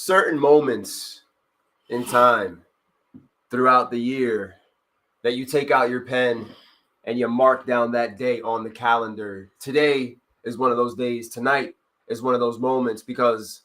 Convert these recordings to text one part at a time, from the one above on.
certain moments in time throughout the year that you take out your pen and you mark down that day on the calendar. Today is one of those days. Tonight is one of those moments because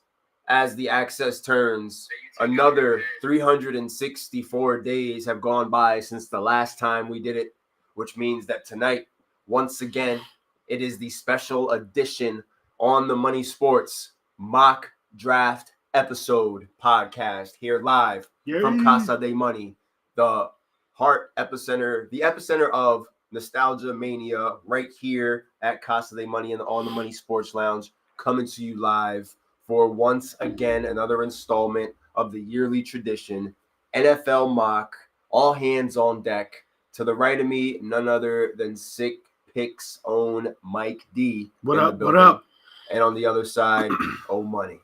as the access turns, another 364 days have gone by since the last time we did it, which means that tonight, once again, it is the special edition On the Money Sports mock draft episode podcast here live from Casa de Money, the heart epicenter, the epicenter of nostalgia mania right here at Casa de Money and the On the Money Sports Lounge, coming to you live for once again another installment of the yearly tradition, NFL mock, all hands on deck. To the right of me, none other than Sick Picks own Mike D. What up? And on the other side, Oh Money.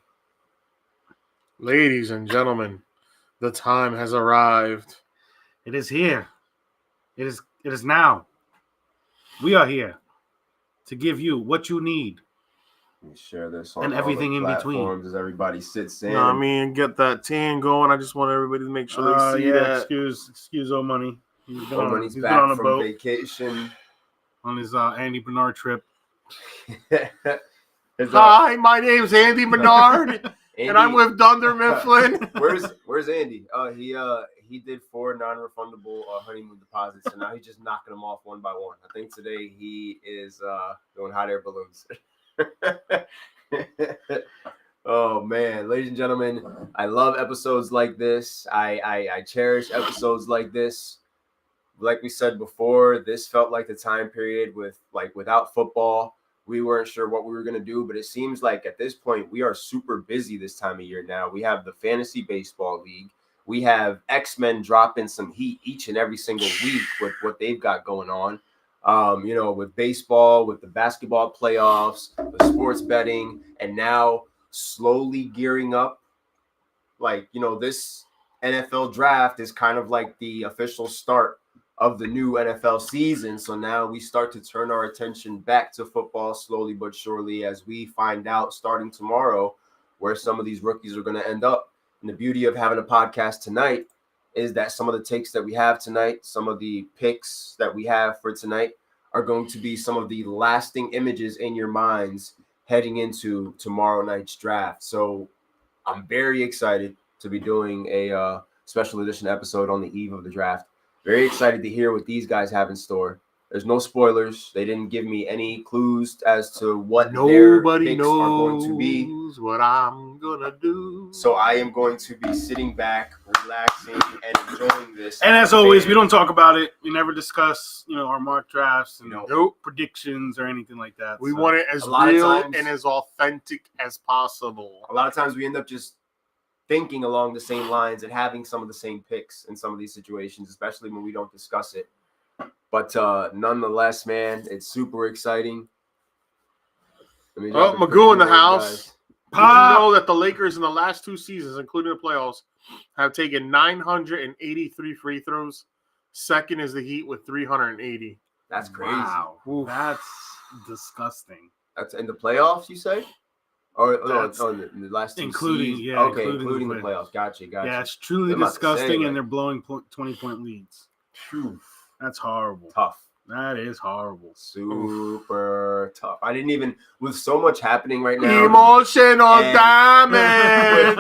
Ladies and gentlemen, the time has arrived. It is here. It is now. We are here to give you what you need. Let me share this on and everything in between as everybody sits in. I mean, get that tan going. I just want everybody to make sure they see that. Excuse Oh Money. He's back been on a from boat vacation on his Andy Bernard trip. Hi, my name's Andy Bernard, and I'm with Dunder Mifflin. Where's Andy? He did 4 non-refundable honeymoon deposits, and now he's just knocking them off one by one. I think today he is doing hot air balloons. Oh man, ladies and gentlemen, I love episodes like this. I cherish episodes like this. Like we said before, this felt like the time period without football. We weren't sure what we were going to do, but it seems like at this point we are super busy this time of year now. We have the Fantasy Baseball League. We have X-Men dropping some heat each and every single week with what they've got going on. With baseball, with the basketball playoffs, the sports betting, and now slowly gearing up. This NFL draft is kind of like the official start of the new NFL season. So now we start to turn our attention back to football slowly but surely as we find out starting tomorrow where some of these rookies are going to end up. And the beauty of having a podcast tonight is that some of the takes that we have tonight, some of the picks that we have for tonight are going to be some of the lasting images in your minds heading into tomorrow night's draft. So I'm very excited to be doing a special edition episode on the eve of the draft. Very excited to hear what these guys have in store. There's no spoilers. They didn't give me any clues as to what their picks are going to be. What I'm gonna do. So I am going to be sitting back, relaxing, and enjoying this. And as always, we don't talk about it. We never discuss, our mock drafts and predictions or anything like that. We want it as real and as authentic as possible. A lot of times we end up just thinking along the same lines and having some of the same picks in some of these situations, especially when we don't discuss it. But nonetheless, man, it's super exciting. Magoo in the house. Did you know that the Lakers in the last 2 seasons, including the playoffs, have taken 983 free throws? Second is the Heat with 380. That's crazy. Wow. That's disgusting. That's in the playoffs, you say? Or in the last 2 including, seasons? Yeah, okay, including the playoffs. Gotcha. Yeah, it's truly disgusting, and they're blowing 20-point leads. Phew. That's horrible. Tough. That is horrible. Super tough. I didn't even, with so much happening right now. Emotional damage.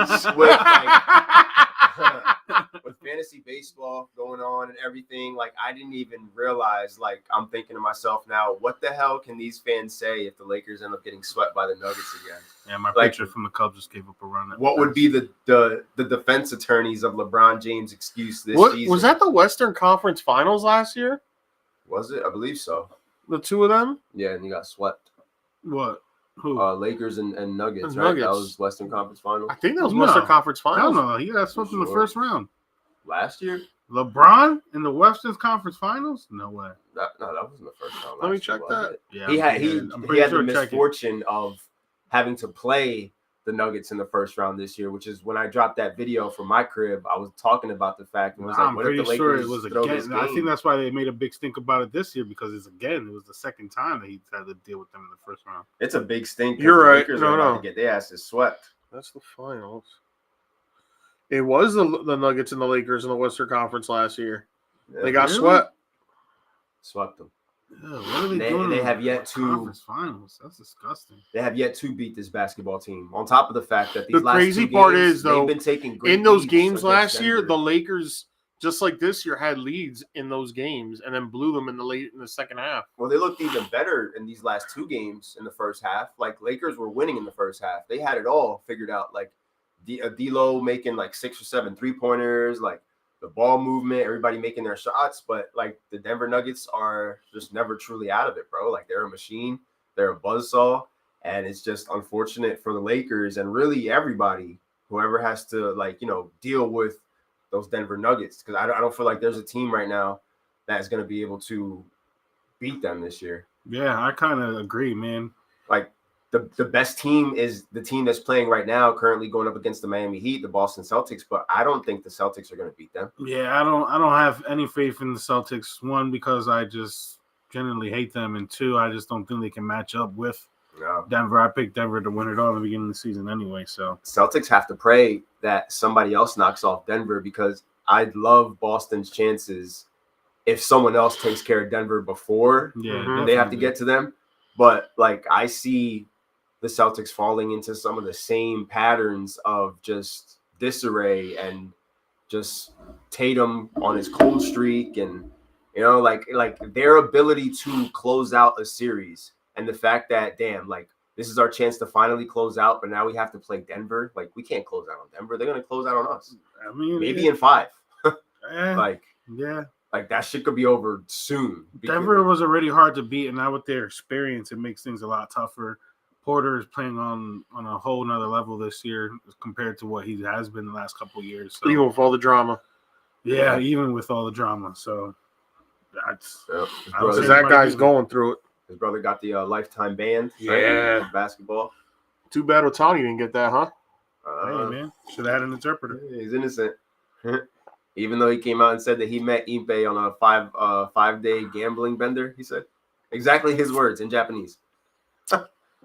With fantasy baseball going on and everything, I didn't even realize, I'm thinking to myself now, what the hell can these fans say if the Lakers end up getting swept by the Nuggets again? Yeah, my pitcher from the Cubs just gave up a run. What would be the defense attorneys of LeBron James' excuse this season? Was that the Western Conference Finals last year? Was it? I believe so. The two of them? Yeah, and you got swept. What? Who? Lakers and Nuggets, right? Nuggets. That was Western Conference Finals. I think that was Western Conference Finals. No, he got swept in the first round. Last year? LeBron in the Western Conference Finals? No way. That wasn't the first round. Let me check that. Yeah, he had the misfortune of having to play the Nuggets in the first round this year, which is when I dropped that video from my crib. I was talking about the fact and was like, "What if the Lakers it was throw again? this game?" I think that's why they made a big stink about it this year because it was the second time that he had to deal with them in the first round. It's a big stink. You're right. Lakers are about to get their asses swept. That's the finals. It was the Nuggets and the Lakers in the Western Conference last year. Yeah. They got Really? swept. Swept them. Yeah, what are they doing? They in have the yet to conference finals. That's disgusting. They have yet to beat this basketball team. On top of the fact that these The last crazy 2 part games, is, though, they've been taking great in those leads games against last year, Denver. the Lakers, just like this year, had leads in those games and then blew them in the second half. Well, they looked even better in these last 2 games in the first half. Like, Lakers were winning in the first half. They had it all figured out. Like, D'Lo making like 6 or 7 3-pointers, like the ball movement, everybody making their shots. But, like, the Denver Nuggets are just never truly out of it, bro. Like, they're a machine. They're a buzzsaw. And it's just unfortunate for the Lakers and really everybody, whoever has to, like, deal with those Denver Nuggets. Because I don't feel like there's a team right now that's going to be able to beat them this year. Yeah, I kind of agree, man. Like, the best team is the team that's playing right now, currently going up against the Miami Heat, the Boston Celtics, but I don't think the Celtics are going to beat them. Yeah, I don't have any faith in the Celtics. One, because I just genuinely hate them, and two, I just don't think they can match up with Denver. I picked Denver to win it all in the beginning of the season anyway. So Celtics have to pray that somebody else knocks off Denver, because I'd love Boston's chances if someone else takes care of Denver before they have to get to them. But, like, I see the Celtics falling into some of the same patterns of just disarray and just Tatum on his cold streak, and like their ability to close out a series, and the fact that, damn, like, this is our chance to finally close out, but now we have to play Denver. Like, we can't close out on Denver. They're going to close out on us. I mean, maybe in 5. like that shit could be over soon. Denver was already hard to beat, and now with their experience, it makes things a lot tougher. Porter is playing on a whole nother level this year compared to what he has been the last couple of years. So. Even with all the drama. Yeah, even with all the drama. So that's because that guy's going through it. His brother got the lifetime ban. Yeah, right? Basketball. Too bad Otani didn't get that, huh? Hey, man, should have had an interpreter. He's innocent. Even though he came out and said that he met Ipe on a 5-day gambling bender, he said exactly his words in Japanese.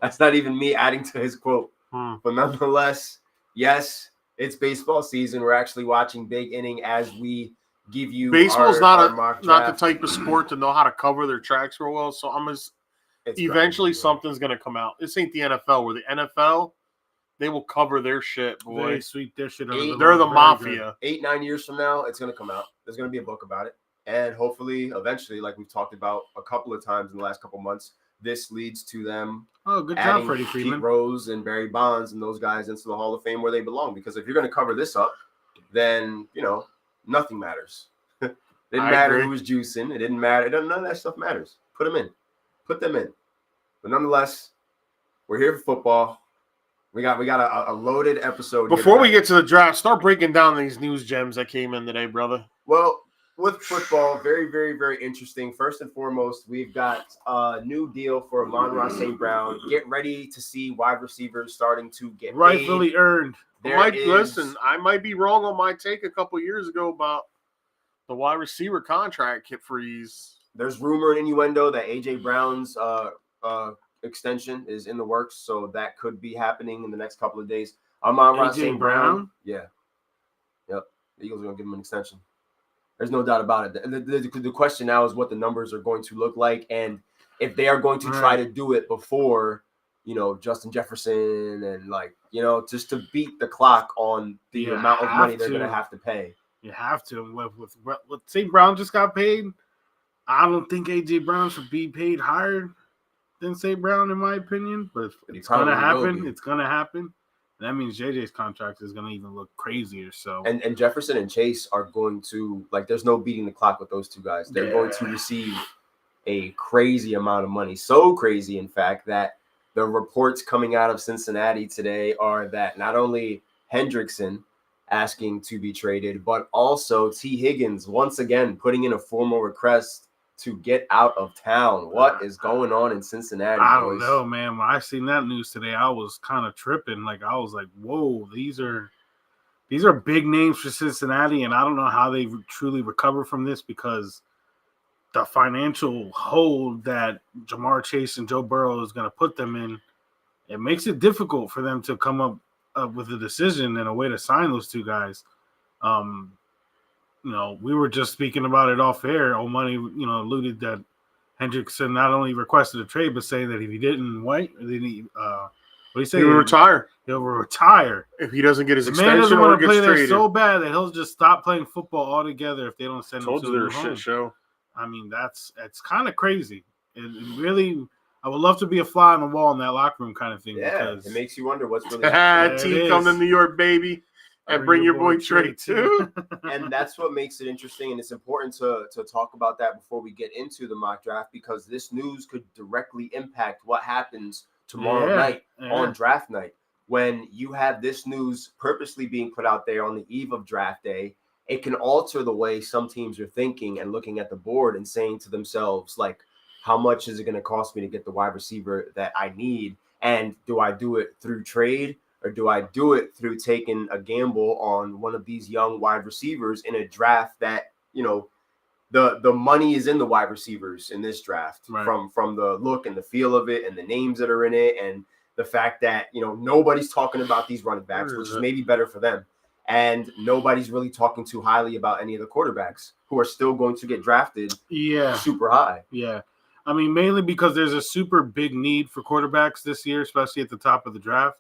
That's not even me adding to his quote. But nonetheless, yes, it's baseball season. We're actually watching Big Inning as we give you baseball's not the type of sport to know how to cover their tracks real well. So eventually something's gonna come out. This ain't the NFL. Where the NFL, they will cover their shit, boy. They sweep their shit. They're the mafia. 8-9 years from now, it's gonna come out. There's gonna be a book about it, and hopefully, eventually, like we've talked about a couple of times in the last couple of months, this leads to them. Oh, good job, Freddie Freeman. Pete Rose and Barry Bonds and those guys into the Hall of Fame where they belong. Because if you're going to cover this up, then, nothing matters. It didn't matter who was juicing. It didn't matter. None of that stuff matters. Put them in. But nonetheless, we're here for football. We got a loaded episode. Before we get to the draft, start breaking down these news gems that came in today, brother. Well, with football, very, very, very interesting. First and foremost, we've got a new deal for Amon-Ra St. Brown. Get ready to see wide receivers starting to get rightfully paid. earned. Listen, I might be wrong on my take a couple years ago about the wide receiver contract freeze. There's rumor and innuendo that A.J. Brown's extension is in the works, so that could be happening in the next couple of days. Amon-Ra St. Brown? Yeah. Yep. The Eagles are going to give him an extension. There's no doubt about it. The question now is what the numbers are going to look like, and if they are going to try to do it before, Justin Jefferson and just to beat the clock on the amount of money they're going to have to pay. You have to. With St. Brown just got paid, I don't think A.J. Brown should be paid higher than St. Brown, in my opinion. But it's going to happen. It's going to happen. That means JJ's contract is going to even look crazier. So and Jefferson and Chase are going to there's no beating the clock with those two guys. They're going to receive a crazy amount of money. So crazy, in fact, that the reports coming out of Cincinnati today are that not only Hendrickson asking to be traded, but also T. Higgins once again putting in a formal request to get out of town. What is going on in Cincinnati? I don't know, man. When I seen that news today, I was kind of tripping. Like, I was like, whoa, these are big names for Cincinnati, and I don't know how they truly recover from this, because the financial hold that Jamar Chase and Joe Burrow is going to put them in, it makes it difficult for them to come up with a decision and a way to sign those two guys. We were just speaking about it off air. Old Money, alluded that Hendrickson not only requested a trade, but saying that if he didn't what did he say? He will retire. He'll retire If he doesn't get his the man doesn't extension or want to play gets there traded. so bad that he'll just stop playing football altogether if they don't send him to a new home. Shit show. I mean, it's kind of crazy. It really, I would love to be a fly on the wall in that locker room kind of thing. Yeah, because it makes you wonder what's really happening. T, come to New York, baby, and bring your boy Trey too. And that's what makes it interesting, and it's important to talk about that before we get into the mock draft, because this news could directly impact what happens tomorrow night on draft night. When you have this news purposely being put out there on the eve of draft day, it can alter the way some teams are thinking and looking at the board and saying to themselves, like, how much is it going to cost me to get the wide receiver that I need? And do I do it through trade, or do I do it through taking a gamble on one of these young wide receivers in a draft that, the money is in the wide receivers in this draft, right, from the look and the feel of it and the names that are in it, and the fact that, nobody's talking about these running backs, which is maybe better for them. And nobody's really talking too highly about any of the quarterbacks who are still going to get drafted super high. Yeah. I mean, mainly because there's a super big need for quarterbacks this year, especially at the top of the draft.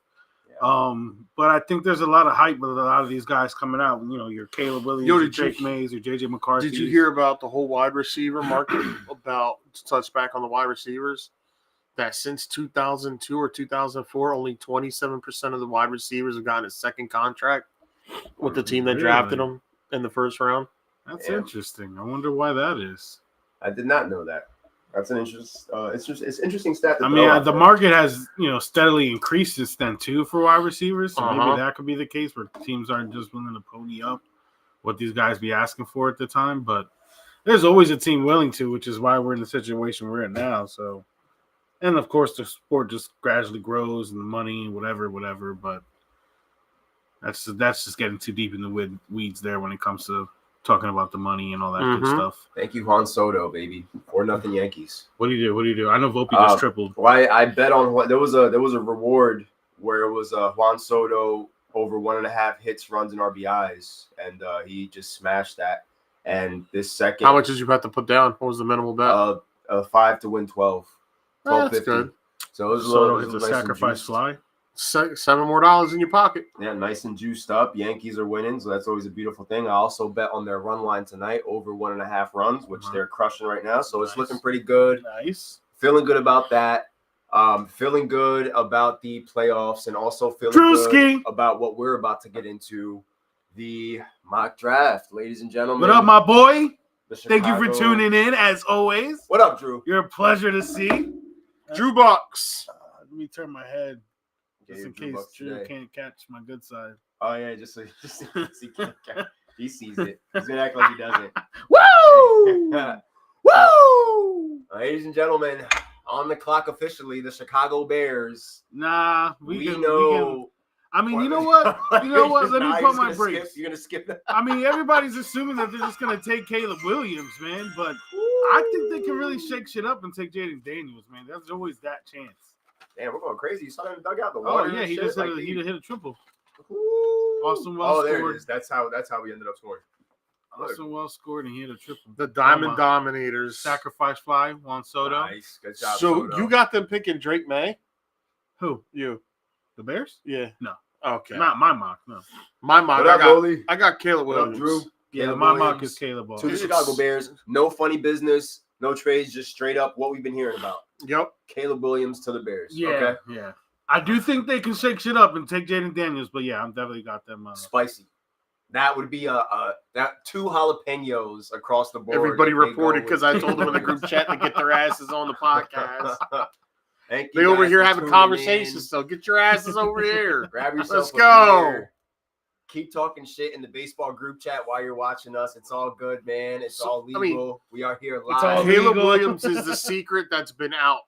Yeah. But I think there's a lot of hype with a lot of these guys coming out. Your Caleb Williams, your Jake Mays, your JJ McCarthy. Did you hear about the whole wide receiver market? To touch back on the wide receivers, that since 2002 or 2004, only 27% of the wide receivers have gotten a second contract with the team that drafted them in the first round. That's interesting. I wonder why that is. I did not know that. That's an it's interesting stat. I mean, the market has steadily increased since then too for wide receivers. So maybe that could be the case where teams aren't just willing to pony up what these guys be asking for at the time. But there's always a team willing to, which is why we're in the situation we're in now. So, and of course, the sport just gradually grows and the money, whatever. But that's just getting too deep in the weeds there when it comes to talking about the money and all that good stuff. Thank you, Juan Soto, baby. 4-0 Yankees. What do you do? I know Volpe just tripled. Well, I bet on there was a reward where it was Juan Soto over 1.5 hits, runs, and RBIs, and he just smashed that. And this second, how much did you have to put down? What was the minimal bet? 5 to win 12. That's good. So it was Soto hits a sacrifice fly. $7 more in your pocket. Yeah, nice and juiced up. Yankees are winning, so that's always a beautiful thing. I also bet on their run line tonight over 1.5 runs, which they're crushing right now. So it's looking pretty good. Nice. Feeling good about that. Feeling good about the playoffs, and also feeling good about what we're about to get into, the mock draft, ladies and gentlemen. What up, my boy? Thank you for tuning in, as always. What up, Drew? You're a pleasure to see. Drew Bucks. Let me turn my head. Just in case Drew can't catch my good side. Oh, yeah, just so he can't catch. He sees it. He's going to act like he doesn't. Woo! Woo! Ladies and gentlemen, on the clock officially, the Chicago Bears. Nah, we know. I mean, you know what? Let me put my brakes. You're going to skip that? I mean, everybody's assuming that they're just going to take Caleb Williams, man. But I think they can really shake shit up and take Jaden Daniels, man. There's always that chance. Damn, we're going crazy. You saw him dug out the water. Oh, yeah, he just hit a triple. Austin Wells scored. There it is. That's how we ended up scoring. Austin Wells scored and he hit a triple. The Diamond Dominators. Sacrifice fly, Juan Soto. Nice. Good job, So Soto. You got them picking Drake May? Who? You. The Bears? Yeah. No. Okay. Not my mock, no. My mock, I got Caleb Williams. Drew? Yeah, Caleb my Williams. mock is Caleb Williams. To the Chicago Bears. No funny business. No trades. Just straight up what we've been hearing about. Yep. Caleb Williams to the Bears. Yeah, okay? Yeah. I do think they can shake shit up and take Jaden Daniels, but yeah, I'm definitely got them. Spicy. That would be that 2 jalapenos across the board. Everybody reported because I told them in the group chat to get their asses on the podcast. They over here having conversations, so get your asses over here. Grab yourself. Let's go. Beer. Keep talking shit in the baseball group chat while you're watching us. It's all good, man. It's all legal. I mean, we are here live. Caleb Williams is the secret that's been out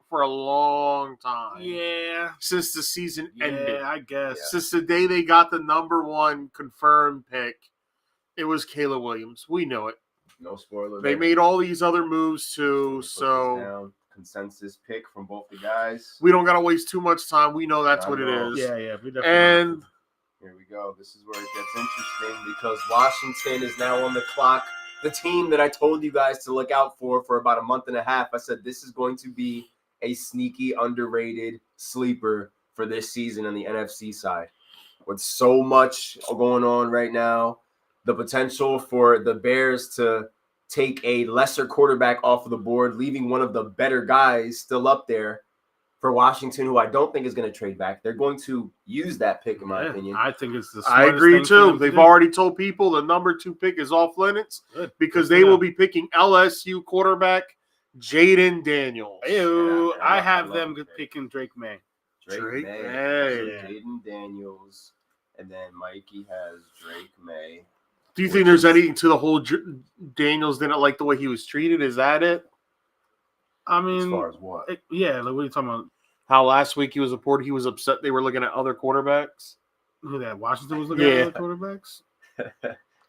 for a long time. Yeah. Since the season ended. Yeah, I guess. Yeah. Since the day they got the number 1 confirmed pick, it was Caleb Williams. We know it. No spoilers. They made all these other moves too, so consensus pick from both the guys. We don't got to waste too much time. We know that's what it is. Yeah, we definitely and Here we go. This is where it gets interesting because Washington is now on the clock. The team that I told you guys to look out for about a month and a half. I said this is going to be a sneaky, underrated sleeper for this season on the NFC side. With so much going on right now, the potential for the Bears to take a lesser quarterback off of the board, leaving one of the better guys still up there for Washington, who I don't think is going to trade back. They're going to use that pick, in my opinion. I think it's the I smartest agree thing for too. them to They've do. already told people the number 2 pick is off limits because they will be picking LSU quarterback Jaden Daniels. Ew, Yeah, I have love them it. picking Drake May. Drake May. May. So Jaden Daniels. And then Mikey has Drake May. Do you think there's anything to the whole Daniels didn't like the way he was treated? Is that it? I mean, As far as what? like, what are you talking about? How last week he was reported he was upset they were looking at other quarterbacks? Who that? Washington was looking at other quarterbacks?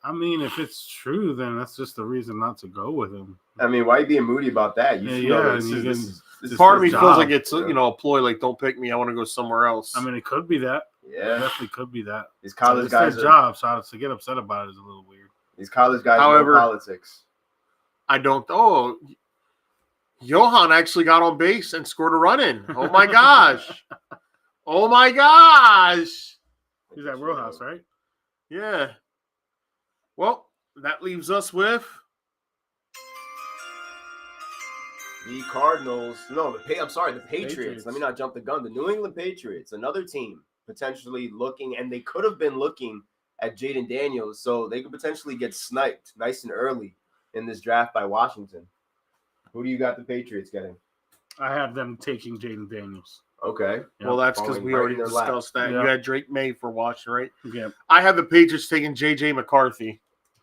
I mean, if it's true, then that's just the reason not to go with him. I mean, why are you being moody about that? You know, this is Part of me his feels job, like it's you know? A ploy, like don't pick me, I want to go somewhere else. I mean, it could be that. Yeah, It definitely could be that. these college It's guys their are job, so to get upset about it is a little weird. these college guys However, know politics. I don't. Oh, Johan actually got on base and scored a run in. Oh my gosh! Oh my gosh! He's at Rojas, right? Yeah. Well, that leaves us with The Cardinals. No, the Patriots. Patriots. Let me not jump the gun. The New England Patriots, another team potentially looking, and they could have been looking at Jaden Daniels, so they could potentially get sniped nice and early in this draft by Washington. Who do you got the Patriots getting? I have them taking Jaden Daniels. Okay. Yep. well, that's because Falling we right already in their lap. discussed that. Yeah. You had Drake May for Washington, right? Yeah. I have the Patriots taking J.J. McCarthy.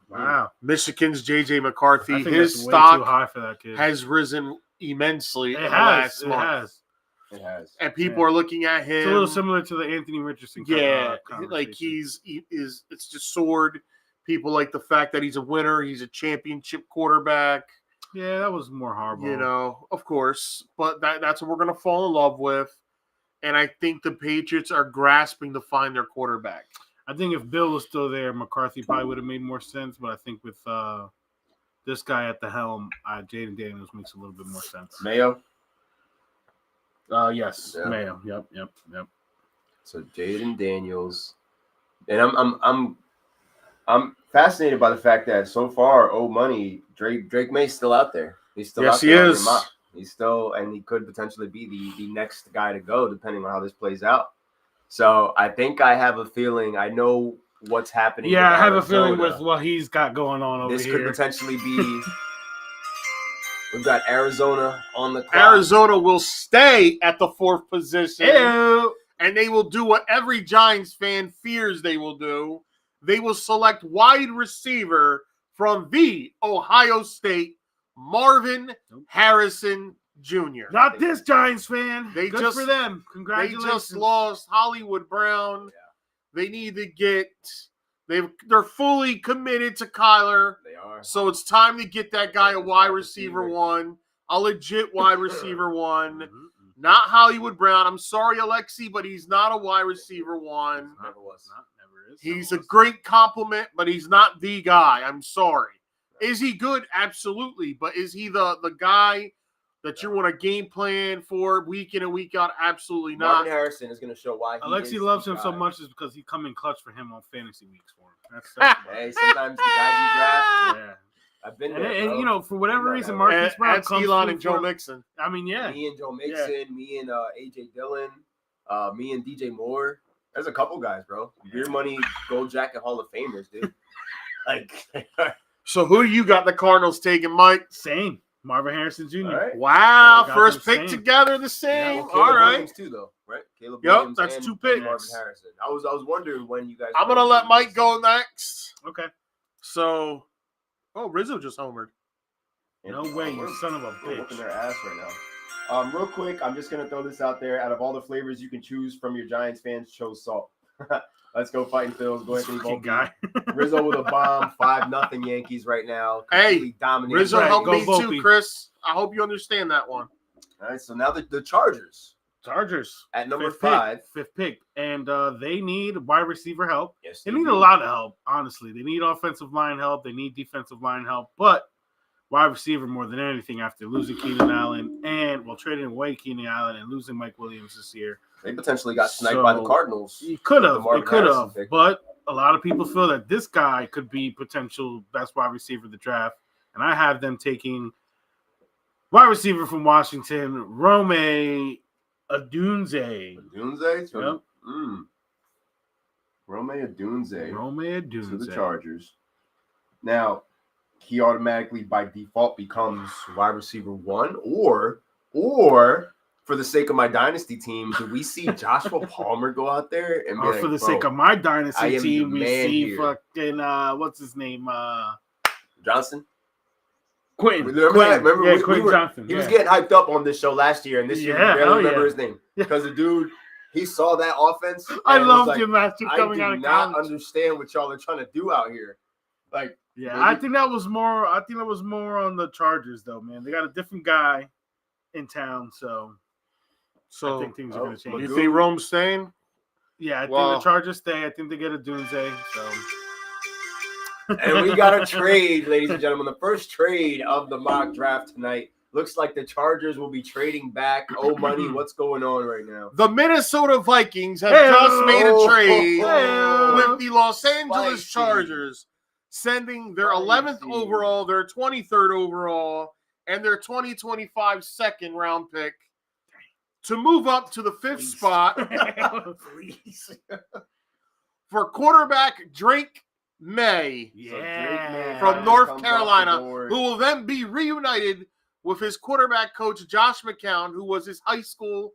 Wow. Michigan's J.J. McCarthy. I think His that's way stock too high for that kid. has risen immensely It in the has. last It month. has. It has. And people are looking at him. It's a little similar to the Anthony Richardson. Yeah, conversation. like it's just soared. People like the fact that he's a winner. He's a championship quarterback. Yeah, that was more horrible. You know, of course, but that's what we're gonna fall in love with. And I think the Patriots are grasping to find their quarterback. I think if Bill was still there, McCarthy probably would have made more sense. But I think with this guy at the helm, Jaden Daniels makes a little bit more sense. Mayo. Yes, Yeah. Mayo. Yep. So Jaden Daniels, and I'm fascinated by the fact that so far, old money, Drake May's still out there. He's still Yes, out he there on is. your mock. He's still, and he could potentially be the next guy to go, depending on how this plays out. So I think I have a feeling. I know what's happening. Yeah, I with have a feeling Arizona. with what he's got going on over This here. could potentially be. We've got Arizona on the clock. Arizona will stay at the 4th position. Ew. And they will do what every Giants fan fears they will do. They will select wide receiver from the Ohio State, Marvin Harrison Jr. Not this Giants fan. They Good just- for them. They Congratulations. just lost Hollywood Brown. Yeah. They need to get they're fully committed to Kyler. They are. So it's time to get that guy a wide receiver one, a legit wide receiver one. Mhm. Not Hollywood Brown. I'm sorry, Alexi, but he's not a wide receiver one. Never was. Never is. He's a Never was. great compliment, but he's not the guy. I'm sorry. Is he good? Absolutely. But is he the guy that you want a game plan for week in and week out? Absolutely not. Marvin Harrison is going to show why. He Alexi is loves the him so guy. much is because he come in clutch for him on fantasy weeks for him. That's Hey, sometimes the guys you draft. yeah. I've been And, there, and bro. you know, for whatever Been reason, there. Marquise Brown That's comes Iylon through and Joe for- Mixon. I mean, yeah. Me and Joe Mixon, me and AJ Dillon, me and DJ Moore. There's a couple guys, bro. Beer Money, Gold Jacket Hall of Famers, dude. Like, So who you got the Cardinals taking, Mike? Same. Marvin Harrison Jr. all right. Wow, Got first them pick same. together the Yeah, same. well, all Caleb right. Williams too, though, right? Caleb Yep, Williams that's and 2 picks. Marvin Harrison. I was wondering when you guys. I'm gonna let Mike go next. Okay. So, Rizzo just homered. No way, you son of a We're whooping bitch. their ass right now. Real quick, I'm just gonna throw this out there. Out of all the flavors you can choose from your Giants fans, chose salt. Let's go fighting Phils. Go Anthony Fucking Volpe. guy. Rizzo with a bomb. 5-0 Yankees right now. Hey, Completely dominating. Rizzo Right, helped go me too, Volpe. Chris. I hope you understand that one. All right, so now the Chargers. Chargers at number fifth 5. fifth pick, and they need wide receiver help. Yes, They need a lot of help, honestly. They need offensive line help. They need defensive line help, but wide receiver more than anything after losing Keenan Allen and trading away Keenan Allen and losing Mike Williams this year. They potentially got sniped by the Cardinals. He could have. They could have. But a lot of people feel that this guy could be potential best wide receiver of the draft. And I have them taking wide receiver from Washington, Rome Odunze. Odunze? Yep. Rome Odunze. To the Chargers. Now, he automatically by default becomes wide receiver 1, or for the sake of my dynasty team, do we see Joshua Palmer go out there and be for the sake of my dynasty team, we see fucking what's his name? Johnson? Quentin. Remember Quentin Johnson. He was getting hyped up on this show last year, and this year we barely remember his name. Because the dude, he saw that offense. I loved him after coming out of college. I do not understand what y'all are trying to do out here. Like, I think that was more. I think that was more on the Chargers, though, man. They got a different guy in town, so I think things are going to change. You think Rome's staying? Yeah, I think the Chargers stay. I think they get a Dunze. So, and we got a trade, ladies and gentlemen. The first trade of the mock draft tonight. Looks like the Chargers will be trading back. Oh, money, what's going on right now? The Minnesota Vikings have just made a trade with the Los Angeles Chargers, sending their 11th overall, their 23rd overall, and their 2025 second round pick to move up to the 5th spot for quarterback Drake May from North Carolina, who will then be reunited with his quarterback coach, Josh McCown, who was his high school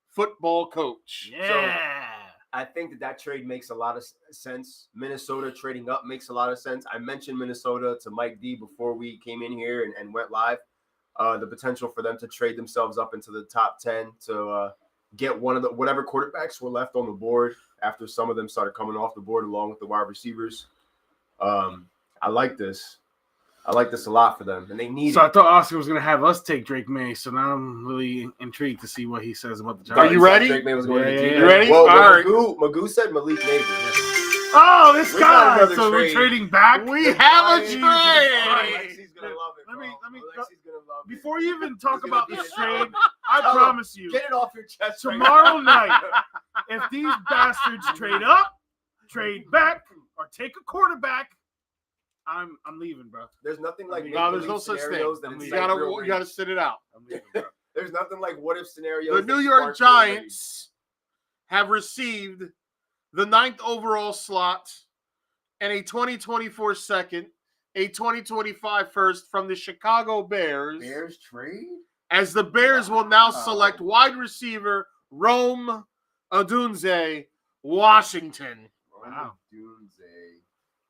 football coach. Yeah. So I think that trade makes a lot of sense. Minnesota trading up makes a lot of sense. I mentioned Minnesota to Mike D before we came in here and went live. The potential for them to trade themselves up into the top 10 to get one of the whatever quarterbacks were left on the board after some of them started coming off the board along with the wide receivers. I like this. I like this a lot for them, and they need. So I thought Oscar was going to have us take Drake May, so now I'm really intrigued to see what he says about the Giants. Are you ready? Drake May was going to be You ready? Well, all right. Magoo said Malik Neighbors. Oh, this guy! So we're trading back. We have a trade. Alexi's gonna love it. Let me. Alexi's gonna love it. Before you even talk about this trade, I promise you, get it off your chest. Tomorrow night, if these bastards trade up, trade back, or take a quarterback, I'm leaving, bro. There's nothing like there's no such thing. You gotta sit it out. I'm leaving, bro. There's nothing like what if scenarios. The New York Giants have received the 9th overall slot and a 2024 second, a 2025 first from the Chicago Bears. Bears trade? As the Bears will now select wide receiver Rome Odunze, Washington. Wow.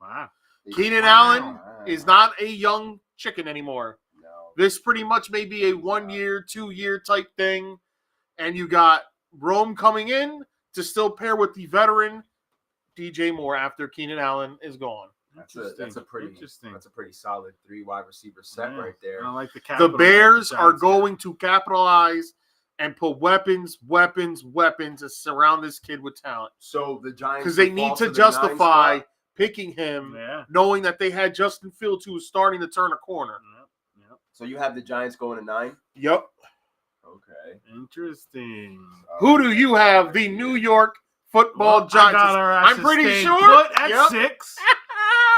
Wow. Keenan Allen is not a young chicken anymore. No. This pretty much may be a 1 year, 2 year type thing. And you got Rome coming in to still pair with the veteran DJ Moore after Keenan Allen is gone. That's a pretty solid 3 wide receiver set right there. I like the Bears are going to capitalize and put weapons to surround this kid with talent. So the Giants, because they need to justify picking him, knowing that they had Justin Fields, who was starting to turn a corner. Yep. So you have the Giants going to 9? Yep. Okay. Interesting. Who do you have? The New York Football Giants. I'm pretty sure. Put at 6.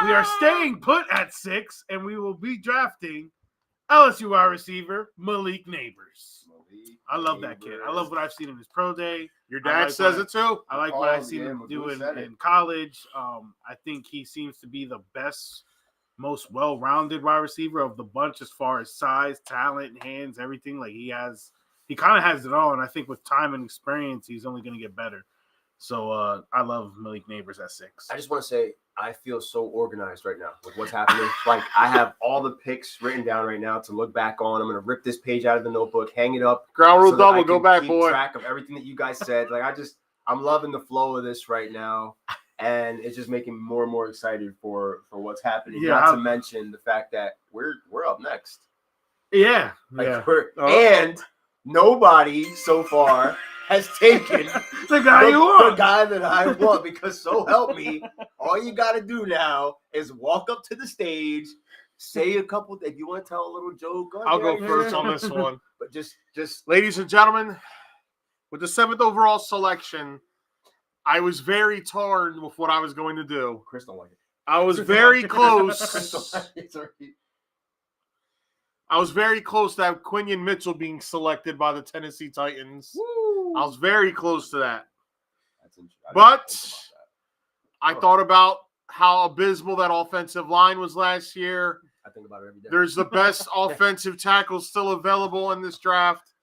We are staying put at 6, and we will be drafting LSU wide receiver Malik Neighbors. I love that kid. I love what I've seen in his pro day. Your dad says it too. I like what I've seen him do in college. I think he seems to be the best, most well-rounded wide receiver of the bunch as far as size, talent, hands, everything. Like he kind of has it all. And I think with time and experience, he's only going to get better. So I love Malik Neighbors at 6. I just want to say I feel so organized right now with what's happening. Like I have all the picks written down right now to look back on. I'm going to rip this page out of the notebook, hang it up. Ground rule double, go back, boy. Track of everything that you guys said. Like I'm loving the flow of this right now, and it's just making me more and more excited for what's happening. Yeah, Not to mention the fact that we're up next. Yeah, and nobody so far has taken the guy you the want. guy that I want, because so help me, all you got to do now is walk up to the stage, say a couple. If you want to tell a little joke, I'll go first on this one. But just Ladies and gentlemen, with the 7th overall selection, I was very torn with what I was going to do. Chris don't like it. I was very close. Chris don't like it. Sorry. I was very close to have Quinion Mitchell being selected by the Tennessee Titans. Woo. I was very close to that. That's interesting. But I thought about how abysmal that offensive line was last year. I think about it every day. There's the best offensive tackle still available in this draft.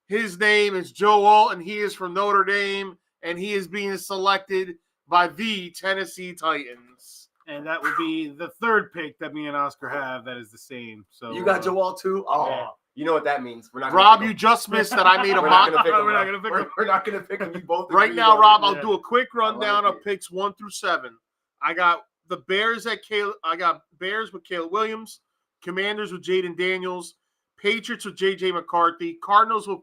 His name is Joe Alt, and he is from Notre Dame, and he is being selected by the Tennessee Titans. And that would be the third pick that me and Oscar have that is the same. So You got Joel too? Oh, yeah. You know what that means. We're not Rob, pick you him. just missed that I made a We're mock. not gonna pick him. We're not gonna pick him. We're not gonna pick him. You both Right agreed now, on Rob, it. I'll do a quick rundown like of it. picks 1 through 7. I got the Bears I got Bears with Caleb Williams, Commanders with Jaden Daniels, Patriots with J.J. McCarthy, Cardinals with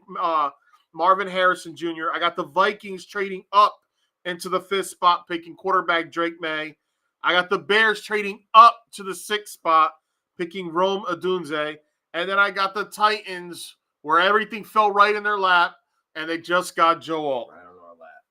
Marvin Harrison Jr. I got the Vikings trading up into the 5th spot, picking quarterback Drake May. I got the Bears trading up to the 6th spot, picking Rome Odunze. And then I got the Titans, where everything fell right in their lap, and they just got Joe Alt. Right on our lap.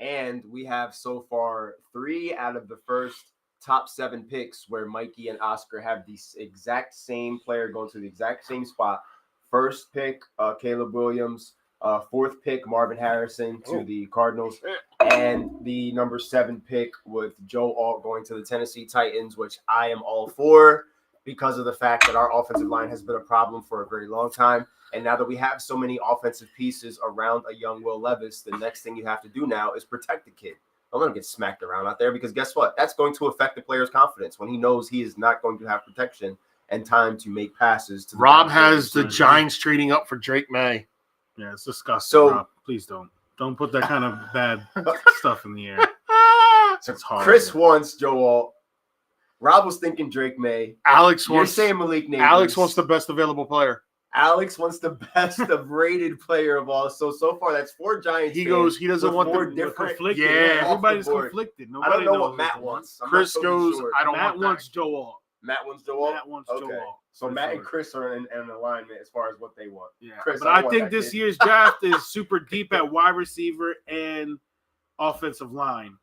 And we have so far 3 out of the first top 7 picks where Mikey and Oscar have the exact same player going to the exact same spot. First pick, Caleb Williams. 4th pick, Marvin Harrison to the Cardinals. And the number 7 pick with Joe Alt going to the Tennessee Titans, which I am all for because of the fact that our offensive line has been a problem for a very long time. And now that we have so many offensive pieces around a young Will Levis, the next thing you have to do now is protect the kid. Don't let him get smacked around out there, because guess what? That's going to affect the player's confidence when he knows he is not going to have protection and time to make passes. To the Rob has the Giants trading up for Drake May. Yeah, it's disgusting. So- Rob. Please don't put that kind of bad stuff in the air. So It's hard. Chris wants Joe Alt. Rob was thinking Drake May. Alex You're wants saying Malik Neighbors. Alex wants the best available player. Alex wants the best of rated player of all. So far that's 4 Giants. He fans goes. He doesn't with want more the different. Conflicted. Yeah. Everybody's Off the board. conflicted. I Nobody don't know knows what Matt what they wants. I'm not Chris totally goes. sure. I don't Matt want wants that. Joe Alt. Matt wants Joe Alt. Matt wants Okay. Joe Alt. So for Matt sure. and Chris are in alignment as far as what they want. Yeah, Chris, but I I want think that this kid. year's draft is super deep at wide receiver and offensive line.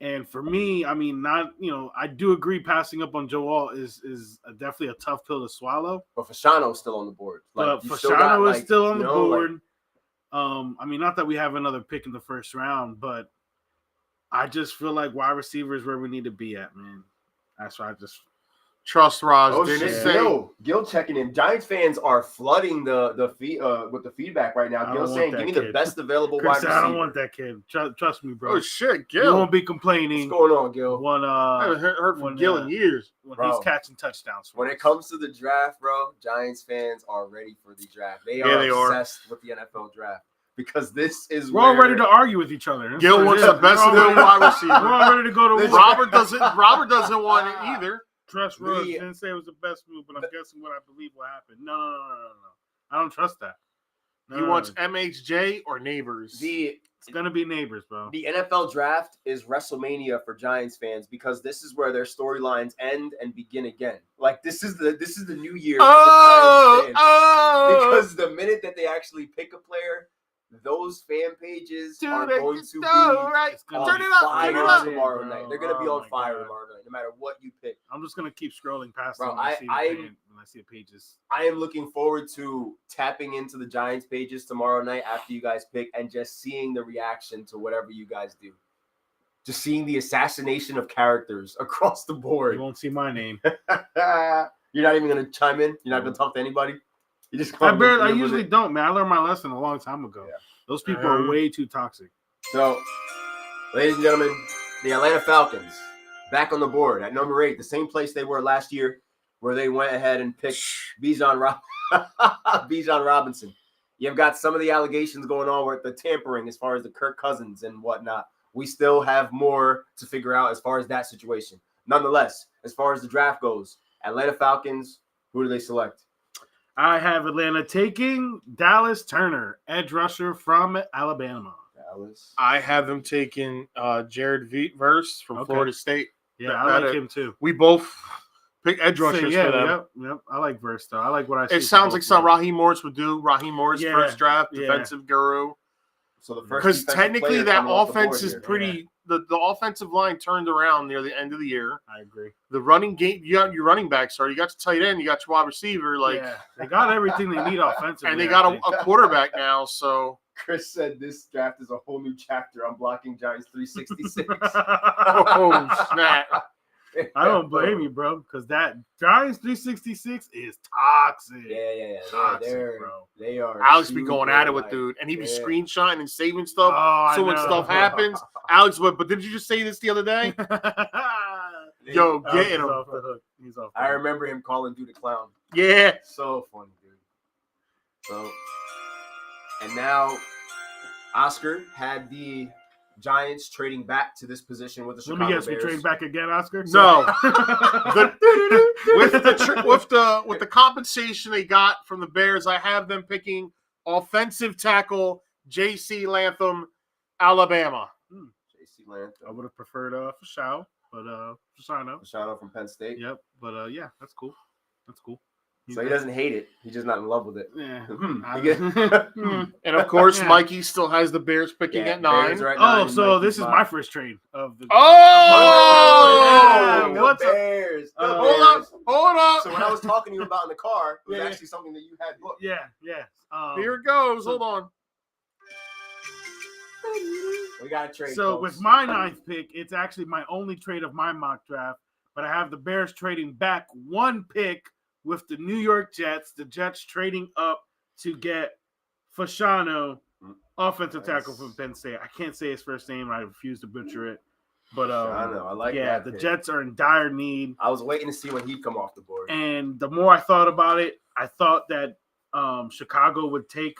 And for me, I mean, I do agree passing up on Joe Alt is definitely a tough pill to swallow. But Fashano's still on the board. But you still got, Fashano is still on you the know, board. I mean, not that we have another pick in the first round, but I just feel like wide receiver is where we need to be at, man. That's why I just Trust Roz. Oh Didn't shit! say Gil checking in. Giants fans are flooding the feed with the feedback right now. I Gil don't saying, want "Give me that the kid. best available Chris, wide receiver." I don't want that kid. Trust me, bro. Oh shit, You Gil. won't be What's complaining going on, Gil? when I haven't heard from when, Gil in years. when Bro. he's catching touchdowns. When it comes to the draft, bro, Giants fans are ready for the draft. They are Yeah, they are. obsessed with the NFL draft because this is We're all ready to argue with each other. That's Gil what it wants is. the best We're all available ready- wide We're receiver. all ready to go to Listen, war. Robert doesn't want it either. Trust Rose. The- Didn't say it was the best move, but I'm guessing what I believe will happen. No. I don't trust that. No, He wants MHJ or Neighbors. It's gonna be Neighbors, bro. The NFL draft is WrestleMania for Giants fans because this is where their storylines end and begin again. Like this is the new year for the Giants fans. Because the minute that they actually pick a player, those fan pages are going to be right. It's gonna on be fire up. tomorrow Bro. night. They're going to be Oh on my fire God. tomorrow night, no matter what you pick. I'm just gonna keep scrolling past Bro, them when I see the pages. I am looking forward to tapping into the Giants pages tomorrow night after you guys pick and just seeing the reaction to whatever you guys do. Just seeing the assassination of characters across the board. You won't see my name. You're not even going to chime in? You're not going to talk to anybody? You just I usually don't, man. I learned my lesson a long time ago. Yeah. Those people are way too toxic. So, ladies and gentlemen, the Atlanta Falcons back on the board at number 8, the same place they were last year, where they went ahead and picked Bijan Robinson. You've got some of the allegations going on with the tampering as far as the Kirk Cousins and whatnot. We still have more to figure out as far as that situation. Nonetheless, as far as the draft goes, Atlanta Falcons, who do they select? I have Atlanta taking Dallas Turner, edge rusher from Alabama. Dallas. I have them taking Jared Verse from Florida State. Yeah, I like him too. We both pick edge rushers for them. Yep. I like Verse though. I like what I see. It sounds like something Raheem Morris would do. Raheem Morris, first draft, defensive guru. So the first, because technically that offense is pretty. The offensive line turned around near the end of the year. I agree. The running game, you got your running back started. You got your tight end, you got your wide receiver. They got everything they need offensively, and they got a quarterback now. So Chris said this draft is a whole new chapter. I'm blocking Giants 366. Oh snap! I don't blame you, bro, because that Giants 366 is toxic. Yeah. Toxic, bro. They are. Alex be going at it with dude, and he be screenshotting and saving stuff. So when stuff happens, Alex, but didn't you just say this the other day? Yo, get him. Off the hook. He's off. I remember him calling dude a clown. Yeah, so funny, dude. So, and now Oscar had the Giants trading back to this position with the Chicago Bears. Let me guess, we trade back again, Oscar? No. with the compensation they got from the Bears, I have them picking offensive tackle J.C. Latham, Alabama. J.C. Latham. I would have preferred Fashao, but Fashano from Penn State. Yep, but yeah, that's cool. So he doesn't hate it. He's just not in love with it. Yeah. And of course, Mikey still has the Bears picking at 9. Right so this is my first trade of the. What's Bears? Hold up. So what I was talking to you about in the car was actually something that you had booked. Yeah. Here it goes. Hold on. We got a trade. So folks. with my 9th pick, it's actually my only trade of my mock draft, but I have the Bears trading back 1 pick with the New York Jets. The Jets trading up to get Fashano, offensive tackle from Penn State. I can't say his first name. I refuse to butcher it. But I like that. Yeah, the Jets are in dire need. I was waiting to see when he'd come off the board. And the more I thought about it, I thought that Chicago would take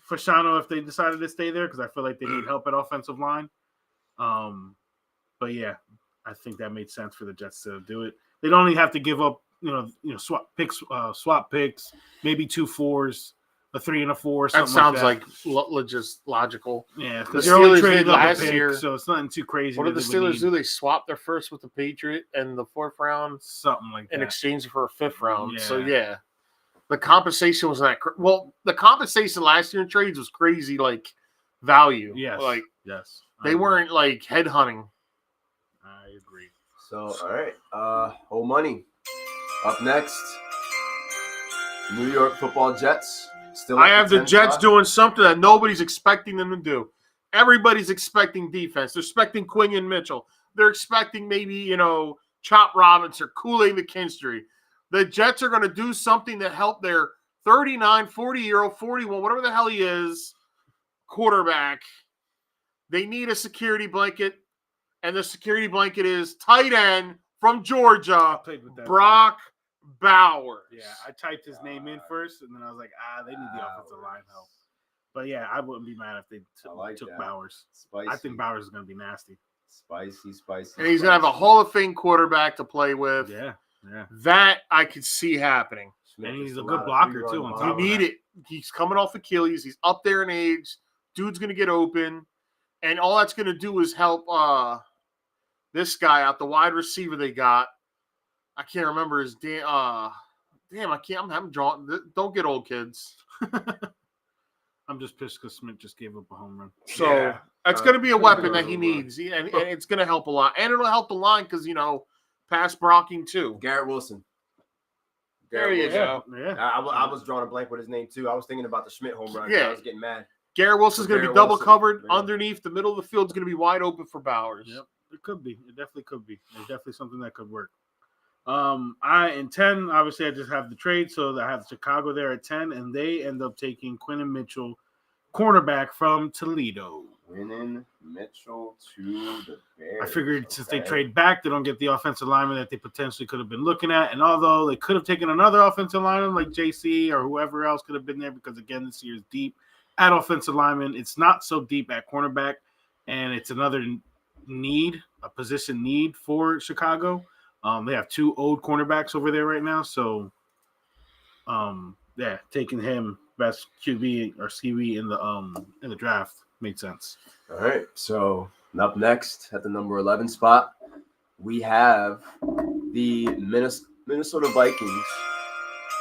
Fashano if they decided to stay there because I feel like they need help at offensive line. But yeah, I think that made sense for the Jets to do it. They'd only have to give up, swap picks, maybe 2 4s, a 3 and a 4. That sounds like just logical. Yeah, because you're only trading last year, so it's nothing too crazy. What did the Steelers do? They swapped their first with the Patriot and the 4th round, something like that, in exchange for a 5th round. Yeah. So yeah, the compensation was not. Well, the compensation last year in trades was crazy, like value. Yes, yes, they weren't like headhunting. I agree. So all right, whole money. Up next, New York Football Jets. I have the Jets doing something that nobody's expecting them to do. Everybody's expecting defense. They're expecting Quinion Mitchell. They're expecting maybe, Chop Robinson or Kool-Aid McKinstry. The Jets are going to do something to help their 39, 40-year-old, 41, whatever the hell he is, quarterback. They need a security blanket, and the security blanket is tight end from Georgia, Brock Bowers. Yeah, I typed his name in first, and then I was like, they need the offensive line help. But yeah, I wouldn't be mad if they took Bowers. Spicy. I think Bowers is going to be nasty. Spicy. And he's going to have a Hall of Fame quarterback to play with. Yeah. That I could see happening. And he's a good blocker, too. You need it. He's coming off Achilles. He's up there in age. Dude's going to get open. And all that's going to do is help this guy out, the wide receiver they got. I can't remember his damn. I can't. I'm drawing. Don't get old, kids. I'm just pissed because Smith just gave up a home run. So that's going to be a weapon that he needs, and it's going to help a lot, and it'll help the line because pass blocking too. Garrett Wilson. There you go. Yeah. I was drawing a blank with his name too. I was thinking about the Schmidt home run. Yeah. I was getting mad. Garrett Wilson's going to be double covered underneath. The middle of the field's going to be wide open for Bowers. Yep, it could be. It definitely could be. It's definitely something that could work. In 10, obviously I just have the trade, so I have Chicago there at 10, and they end up taking Quinion Mitchell, cornerback from Toledo. Quinion Mitchell to the Bears. I figured since they trade back, they don't get the offensive lineman that they potentially could have been looking at, and although they could have taken another offensive lineman like JC or whoever else could have been there, because again, this year is deep at offensive lineman. It's not so deep at cornerback, and it's another a position need for Chicago. They have 2 old cornerbacks over there right now, so taking him best QB or CB in the draft made sense. All right. So up next at the number 11 spot, we have the Minnesota Vikings.